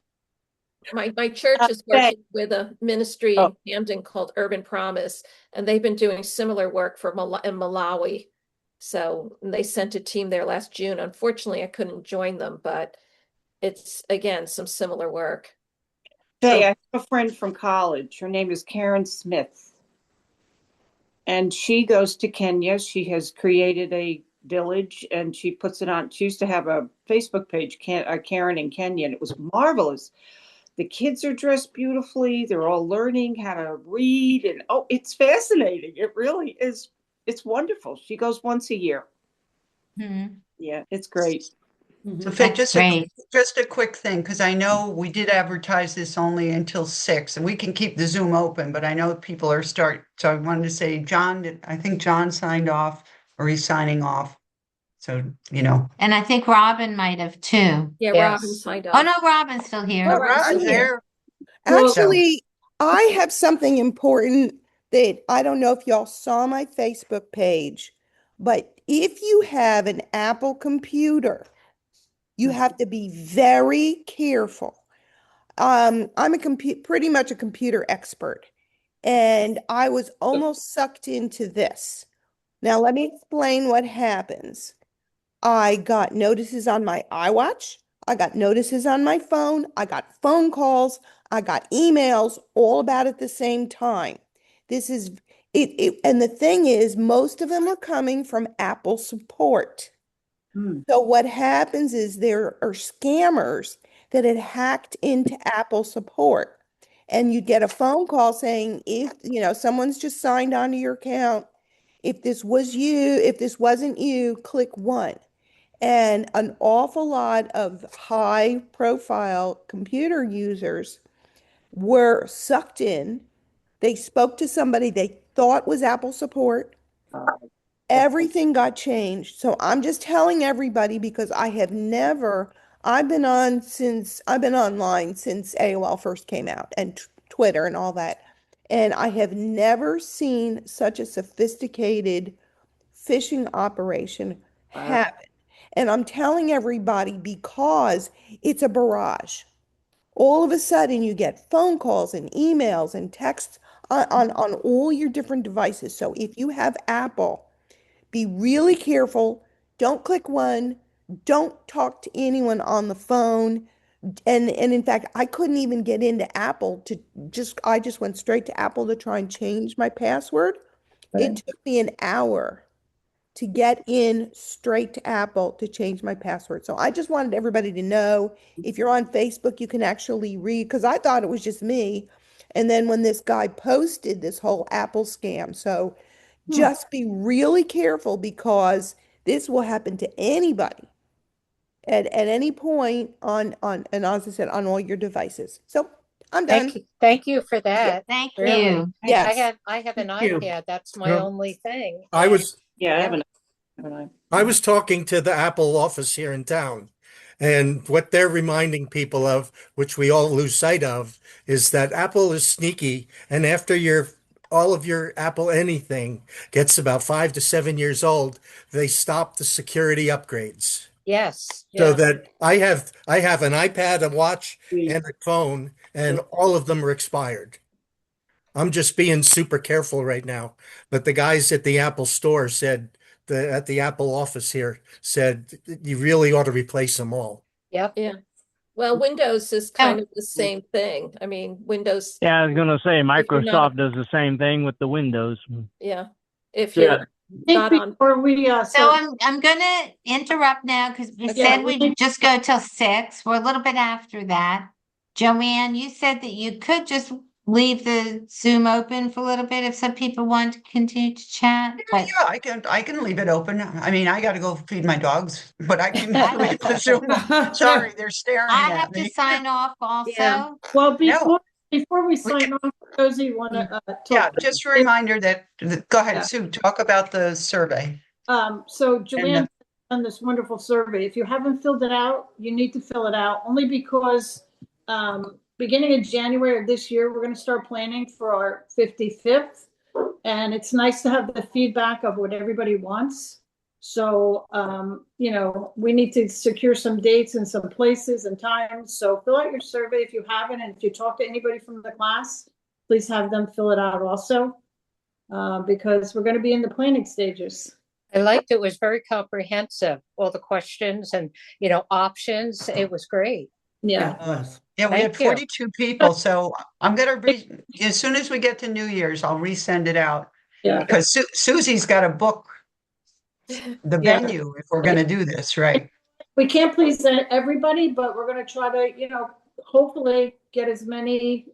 [SPEAKER 3] My church is working with a ministry in Camden called Urban Promise, and they've been doing similar work for in Malawi. So they sent a team there last June. Unfortunately, I couldn't join them, but it's again some similar work.
[SPEAKER 14] Hey, I have a friend from college. Her name is Karen Smith. And she goes to Kenya. She has created a village and she puts it on. She used to have a Facebook page, Karen in Kenya, and it was marvelous. The kids are dressed beautifully. They're all learning how to read. And oh, it's fascinating. It really is. It's wonderful. She goes once a year.
[SPEAKER 6] Mm-hmm.
[SPEAKER 14] Yeah, it's great.
[SPEAKER 2] So
[SPEAKER 6] That's
[SPEAKER 2] just a quick thing, because I know we did advertise this only until 6, and we can keep the Zoom open, but I know people are so I wanted to say, John, I think John signed off, or he's signing off. So,
[SPEAKER 6] And I think Robin might have too.
[SPEAKER 3] Yeah,
[SPEAKER 10] Yes.
[SPEAKER 3] Robin signed
[SPEAKER 6] Oh
[SPEAKER 3] off.
[SPEAKER 6] no, Robin's still here.
[SPEAKER 3] Oh,
[SPEAKER 2] Robin's
[SPEAKER 3] Robin's
[SPEAKER 2] there.
[SPEAKER 8] Actually, I have something important that I don't know if y'all saw my Facebook page, but if you have an Apple computer, you have to be very careful. I'm pretty much a computer expert, and I was almost sucked into this. Now, let me explain what happens. I got notices on my iWatch. I got notices on my phone. I got phone calls. I got emails all about at the same time. This is it, and the thing is, most of them are coming from Apple support. So what happens is there are scammers that had hacked into Apple support. And you get a phone call saying, if, someone's just signed onto your account, if this wasn't you, click 1. And an awful lot of high profile computer users were sucked in. They spoke to somebody they thought was Apple support. Everything got changed. So I'm just telling everybody because I've been online since AOL first came out and Twitter and all that. And I have never seen such a sophisticated phishing operation happen. And I'm telling everybody because it's a barrage. All of a sudden, you get phone calls and emails and texts on all your different devices. So if you have Apple, be really careful. Don't click 1. Don't talk to anyone on the phone. And in fact, I couldn't even get into Apple I just went straight to Apple to try and change my password. It took me an hour to get in straight to Apple to change my password. So I just wanted everybody to know, if you're on Facebook, you can actually read, because I thought it was just me. And then when this guy posted this whole Apple scam, so just be really careful because this will happen to anybody at any point and as I said, on all your devices. So I'm done.
[SPEAKER 10] Thank you for that.
[SPEAKER 6] Thank
[SPEAKER 10] Really.
[SPEAKER 6] you.
[SPEAKER 8] Yes.
[SPEAKER 10] I have an
[SPEAKER 18] Thank you.
[SPEAKER 10] iPad. That's my only thing.
[SPEAKER 18] I was
[SPEAKER 14] Yeah,
[SPEAKER 10] Yeah.
[SPEAKER 18] I was talking to the Apple office here in town, and what they're reminding people of, which we all lose sight of, is that Apple is sneaky, and after all of your Apple anything gets about 5 to 7 years old, they stop the security upgrades.
[SPEAKER 10] Yes.
[SPEAKER 18] So
[SPEAKER 10] Yeah.
[SPEAKER 18] that I have an iPad, a watch, and a phone, and all of them are expired. I'm just being super careful right now. But the guys at the Apple store at the Apple office here said you really ought to replace them all.
[SPEAKER 10] Yep.
[SPEAKER 3] Yeah. Well, Windows is kind of the same thing. I mean, Windows.
[SPEAKER 7] Yeah, I was going to say
[SPEAKER 3] if you're not-
[SPEAKER 7] Microsoft does the same thing with the Windows.
[SPEAKER 3] Yeah. If you're not on.
[SPEAKER 12] Before we
[SPEAKER 6] So I'm gonna interrupt now because we said we'd just go till 6. We're a little bit after that. Joanne, you said that you could just leave the Zoom open for a little bit if some people want to continue to chat. But
[SPEAKER 2] Yeah, I can leave it open. I mean, I got to go feed my dogs, but I can leave the Zoom. Sorry, they're staring
[SPEAKER 6] I
[SPEAKER 2] at
[SPEAKER 6] have
[SPEAKER 2] me.
[SPEAKER 6] to sign off also.
[SPEAKER 12] Well, before we sign off, Josie, want to
[SPEAKER 2] Yeah, just a reminder go ahead, Sue, talk about the survey.
[SPEAKER 12] So Joanne done this wonderful survey. If you haven't filled it out, you need to fill it out, only because beginning of January of this year, we're going to start planning for our 55th. And it's nice to have the feedback of what everybody wants. So, we need to secure some dates and some places and times. So fill out your survey if you haven't. And if you talk to anybody from the class, please have them fill it out also, because we're going to be in the planning stages.
[SPEAKER 10] I liked it. Was very comprehensive. All the questions and options. It was great.
[SPEAKER 12] Yeah.
[SPEAKER 2] Yeah, we had
[SPEAKER 10] Thank you.
[SPEAKER 2] 42 people, so I'm gonna as soon as we get to New Year's, I'll resend it out.
[SPEAKER 12] Yeah.
[SPEAKER 2] Because Susie's got to book the
[SPEAKER 12] Yeah.
[SPEAKER 2] venue if we're gonna do this, right?
[SPEAKER 12] We can't please everybody, but we're gonna try to, hopefully get as many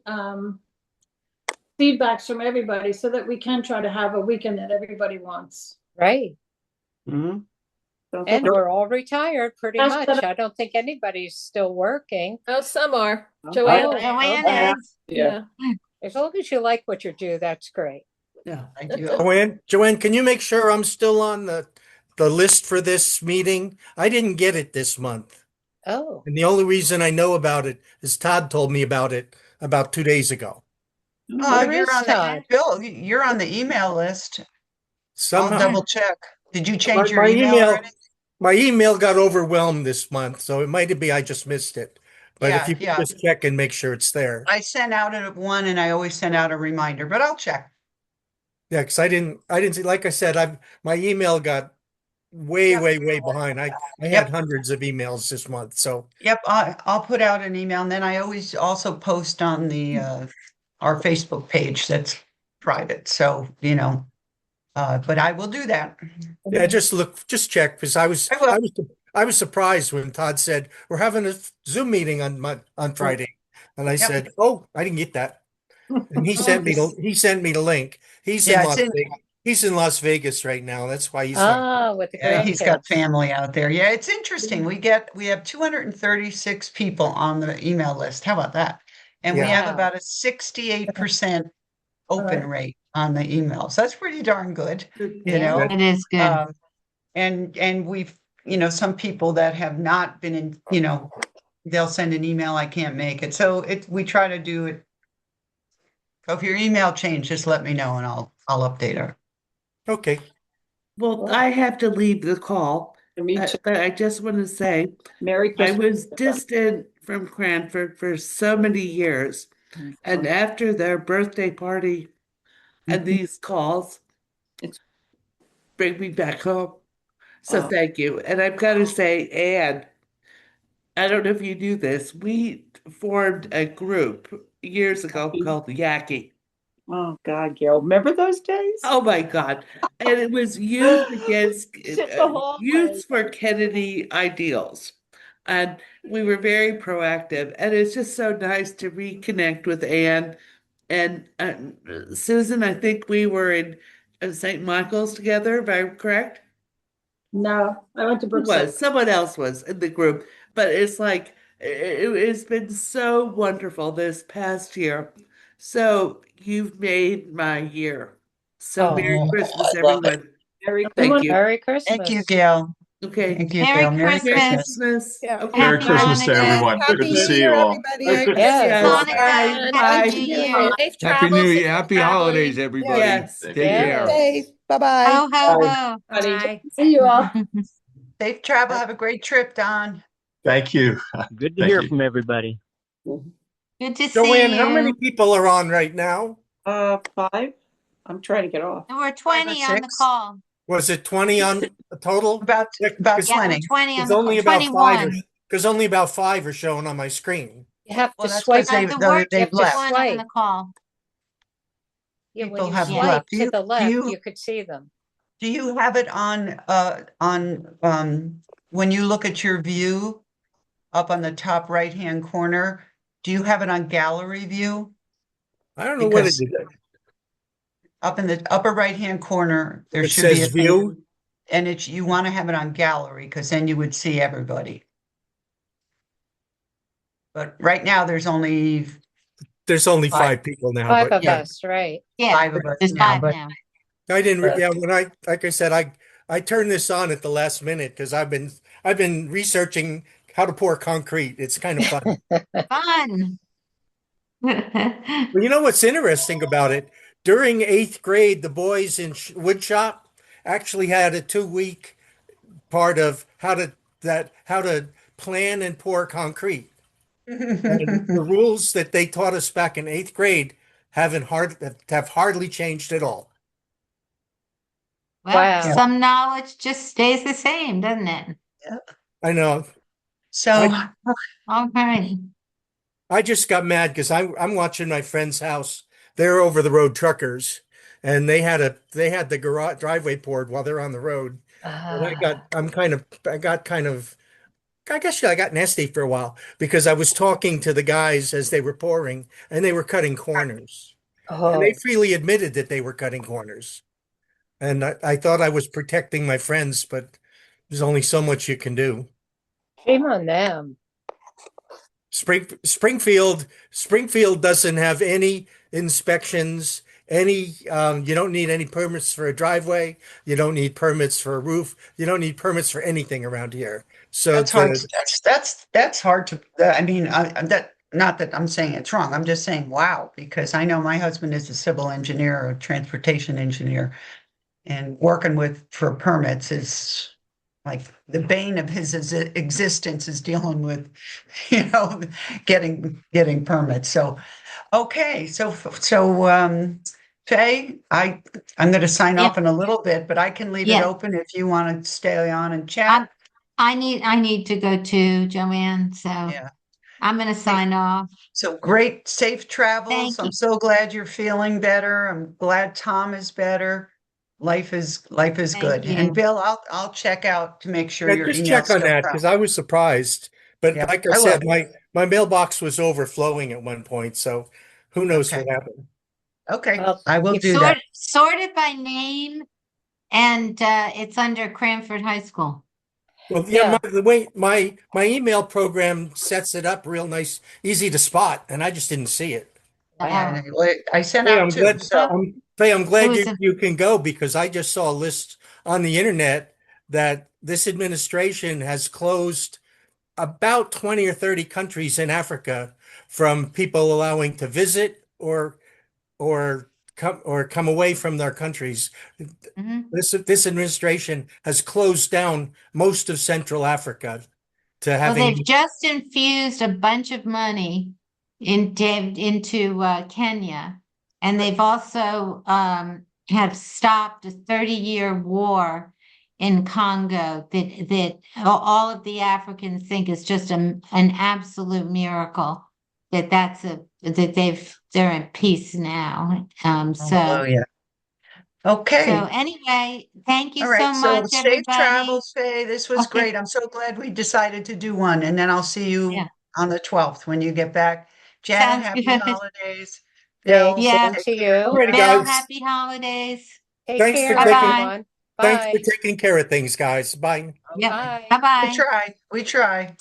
[SPEAKER 12] feedbacks from everybody so that we can try to have a weekend that everybody wants.
[SPEAKER 10] Right.
[SPEAKER 14] Mhm.
[SPEAKER 10] And we're all retired pretty
[SPEAKER 12] That's
[SPEAKER 10] much.
[SPEAKER 12] better.
[SPEAKER 10] I don't think anybody's still working.
[SPEAKER 3] Oh, some are.
[SPEAKER 10] Oh,
[SPEAKER 3] Joanne.
[SPEAKER 10] okay.
[SPEAKER 6] is.
[SPEAKER 3] Yeah.
[SPEAKER 10] As long as you like what you do, that's great.
[SPEAKER 2] Yeah, I do.
[SPEAKER 18] Joanne, can you make sure I'm still on the list for this meeting? I didn't get it this month.
[SPEAKER 10] Oh.
[SPEAKER 18] And the only reason I know about it is Todd told me about it about 2 days ago.
[SPEAKER 10] Where
[SPEAKER 2] You're
[SPEAKER 10] is
[SPEAKER 2] on
[SPEAKER 10] Todd?
[SPEAKER 2] Bill, you're on the email list.
[SPEAKER 18] Somehow.
[SPEAKER 2] I'll double check. Did you change your
[SPEAKER 18] my
[SPEAKER 2] email already?
[SPEAKER 18] My email got overwhelmed this month, so it might be I just missed it. But if you could just check and make sure it's there.
[SPEAKER 2] I sent out at one and I always send out a reminder, but I'll check.
[SPEAKER 18] Yeah, because I didn't see, like I said, my email got way behind. I had hundreds of emails this month. So
[SPEAKER 2] Yep, I'll put out an email, and then I always also post on the our Facebook page that's private. So, but I will do that.
[SPEAKER 18] yeah, just check, because I was surprised when Todd said we're having a Zoom meeting on Friday, and I said, "Oh, I didn't get that." And he sent me the link. He's in Las Vegas right now. That's why he's
[SPEAKER 10] with the
[SPEAKER 2] he's got
[SPEAKER 10] grandkids.
[SPEAKER 2] family out there. Yeah, it's interesting. We have 236 people on the email list. How about that? And we have about a 68% open rate on the emails. That's pretty darn good.
[SPEAKER 6] It is good.
[SPEAKER 2] And we've, some people that have not been in, they'll send an email, I can't make it. So we try to do it. So if your email changed, just let me know and I'll update her.
[SPEAKER 18] Okay.
[SPEAKER 13] Well, I have to leave the call, but I just want to say,
[SPEAKER 14] Merry
[SPEAKER 13] I
[SPEAKER 14] Christmas.
[SPEAKER 13] was distant from Cranford for so many years, and after their birthday party and these calls, bring me back home. So thank you. And I've got to say, Anne, I don't know if you knew this, we formed a group years ago called Yaki.
[SPEAKER 14] Oh God, Gail, remember those days?
[SPEAKER 13] Oh my God. And it was Youth Against
[SPEAKER 14] Sit the hallway.
[SPEAKER 13] Youth for Kennedy Ideals. And we were very proactive. And it's just so nice to reconnect with Anne and Susan. I think we were in St. Michael's together, if I'm correct.
[SPEAKER 12] No, I went to Brookside.
[SPEAKER 13] Someone else was in the group, but it's like it's been so wonderful this past year. So you've made my year. So Merry Christmas, everyone. Thank you.
[SPEAKER 10] Merry Christmas.
[SPEAKER 2] Thank you, Gail.
[SPEAKER 13] Okay.
[SPEAKER 2] Thank you, Gail. Merry Christmas.
[SPEAKER 13] Okay.
[SPEAKER 9] Merry Christmas to everyone. Good to see you all.
[SPEAKER 10] Yes.
[SPEAKER 13] Bye.
[SPEAKER 6] Happy New Year.
[SPEAKER 3] Safe
[SPEAKER 19] Happy
[SPEAKER 3] travels
[SPEAKER 19] New
[SPEAKER 3] if
[SPEAKER 19] Year.
[SPEAKER 3] you're
[SPEAKER 19] Happy
[SPEAKER 3] traveling.
[SPEAKER 19] holidays, everybody.
[SPEAKER 13] Yes.
[SPEAKER 19] Take care.
[SPEAKER 8] Safe. Bye-bye.
[SPEAKER 6] Ho, ho, ho.
[SPEAKER 10] Bye.
[SPEAKER 12] See you all.
[SPEAKER 2] Safe travel. Have a great trip, Don.
[SPEAKER 9] Thank you.
[SPEAKER 7] Good to
[SPEAKER 9] Thank
[SPEAKER 7] hear
[SPEAKER 9] you.
[SPEAKER 7] from everybody.
[SPEAKER 6] Good to see
[SPEAKER 18] Joanne,
[SPEAKER 6] you.
[SPEAKER 18] how many people are on right now?
[SPEAKER 14] 5. I'm trying to get off.
[SPEAKER 6] There were 20 on the
[SPEAKER 2] 6.
[SPEAKER 6] call.
[SPEAKER 18] Was it 20 on a total?
[SPEAKER 2] About
[SPEAKER 6] Yeah, there were
[SPEAKER 2] 20.
[SPEAKER 6] 20 on
[SPEAKER 18] There's
[SPEAKER 6] the call.
[SPEAKER 18] only about
[SPEAKER 6] 21.
[SPEAKER 18] because only about 5 are showing on my screen.
[SPEAKER 10] You have
[SPEAKER 2] Well,
[SPEAKER 10] to
[SPEAKER 2] that's
[SPEAKER 10] swipe.
[SPEAKER 2] because
[SPEAKER 6] The word
[SPEAKER 2] they've
[SPEAKER 10] left.
[SPEAKER 6] one on
[SPEAKER 10] Swipe.
[SPEAKER 6] the call.
[SPEAKER 10] Yeah, when
[SPEAKER 2] People
[SPEAKER 10] you
[SPEAKER 2] have
[SPEAKER 10] swipe
[SPEAKER 2] left.
[SPEAKER 10] to the left, you could see them.
[SPEAKER 2] Do you have it on when you look at your view up on the top right-hand corner? Do you have it on gallery view?
[SPEAKER 18] I don't know what it is.
[SPEAKER 2] Up in the upper right-hand corner, there
[SPEAKER 18] It
[SPEAKER 2] should be a
[SPEAKER 18] says
[SPEAKER 2] thing,
[SPEAKER 18] view.
[SPEAKER 2] and you want to have it on gallery because then you would see everybody. But right now, there's only
[SPEAKER 18] 5 people now.
[SPEAKER 10] 5
[SPEAKER 18] but
[SPEAKER 10] of
[SPEAKER 18] yeah.
[SPEAKER 10] us, right?
[SPEAKER 6] Yeah,
[SPEAKER 2] 5 of us
[SPEAKER 6] there's
[SPEAKER 2] now.
[SPEAKER 6] 5
[SPEAKER 2] But
[SPEAKER 6] now.
[SPEAKER 18] I didn't. Yeah, like I said, I turned this on at the last minute because I've been researching how to pour concrete. It's kind of fun.
[SPEAKER 6] Fun.
[SPEAKER 18] Well, you know what's interesting about it? During 8th grade, the boys in wood shop actually had a 2-week part of how to plan and pour concrete. And the rules that they taught us back in 8th grade have hardly changed at all.
[SPEAKER 6] Well, some knowledge just stays the same, doesn't it?
[SPEAKER 18] I know.
[SPEAKER 2] So,
[SPEAKER 6] Okay.
[SPEAKER 18] I just got mad because I'm watching my friend's house. They're over the road truckers, and they had the garage driveway poured while they're on the road. And I guess I got nasty for a while because I was talking to the guys as they were pouring, and they were cutting corners. And they freely admitted that they were cutting corners. And I thought I was protecting my friends, but there's only so much you can do.
[SPEAKER 10] Shame on them.
[SPEAKER 18] Springfield doesn't have any inspections, you don't need any permits for a driveway, you don't need permits for a roof, you don't need permits for anything around here. So
[SPEAKER 2] that's hard. That's hard to. I mean, that not that I'm saying it's wrong. I'm just saying, wow, because I know my husband is a civil engineer or a transportation engineer, and working with for permits is like the bane of his existence is dealing with, getting permits. So, okay, so Faye, I'm going to sign off in a little bit, but I can leave it open if you want to stay on and chat.
[SPEAKER 6] I need to go too, Joanne. So I'm going to sign off.
[SPEAKER 2] So great, safe travels. I'm so glad you're feeling better. I'm glad Tom is better. Life is good.
[SPEAKER 6] you.
[SPEAKER 2] And Bill, I'll check out to make sure
[SPEAKER 18] Yeah,
[SPEAKER 2] your
[SPEAKER 18] just
[SPEAKER 2] email's
[SPEAKER 18] check on
[SPEAKER 2] still
[SPEAKER 18] that
[SPEAKER 2] from.
[SPEAKER 18] because I was surprised. But
[SPEAKER 2] Yeah,
[SPEAKER 18] like I
[SPEAKER 2] I
[SPEAKER 18] said,
[SPEAKER 2] will.
[SPEAKER 18] my mailbox was overflowing at one point, so who knows what happened.
[SPEAKER 2] Okay, I will do
[SPEAKER 6] Sort
[SPEAKER 2] that.
[SPEAKER 6] sorted by name, and it's under Cranford High School.
[SPEAKER 18] Well, yeah, the way my email program sets it up real nice, easy to spot, and I just didn't see it.
[SPEAKER 2] Yeah, I sent
[SPEAKER 18] Hey,
[SPEAKER 2] out two. So
[SPEAKER 18] I'm glad you can go because I just saw a list on the internet that this administration has closed about 20 or 30 countries in Africa from people allowing to visit or come away from their countries. This administration has closed down most of Central Africa to
[SPEAKER 6] Well,
[SPEAKER 18] having
[SPEAKER 6] they've just infused a bunch of money into Kenya, and they've also have stopped a 30-year war in Congo that all of the Africans think is just an absolute miracle that they're in peace now.
[SPEAKER 2] oh yeah. Okay.
[SPEAKER 6] So anyway, thank you
[SPEAKER 2] All right.
[SPEAKER 6] so
[SPEAKER 2] So
[SPEAKER 6] much,
[SPEAKER 2] safe
[SPEAKER 6] everybody.
[SPEAKER 2] travels, Faye. This was great. I'm so glad we decided to do one. And then I'll see you on the 12th when you get back. Janet,
[SPEAKER 6] Sounds
[SPEAKER 2] happy
[SPEAKER 6] good.
[SPEAKER 2] holidays.
[SPEAKER 10] Hey,
[SPEAKER 2] Bill,
[SPEAKER 6] Yeah.
[SPEAKER 10] same to you.
[SPEAKER 18] Alrighty,
[SPEAKER 6] Bill,
[SPEAKER 18] guys.
[SPEAKER 6] happy holidays.
[SPEAKER 10] Take
[SPEAKER 18] Thanks
[SPEAKER 10] care,
[SPEAKER 18] for taking
[SPEAKER 10] everyone.
[SPEAKER 18] thanks for
[SPEAKER 10] Bye.
[SPEAKER 18] taking care of things, guys. Bye.
[SPEAKER 6] Yeah.
[SPEAKER 10] Bye.
[SPEAKER 6] Bye-bye.
[SPEAKER 2] We try.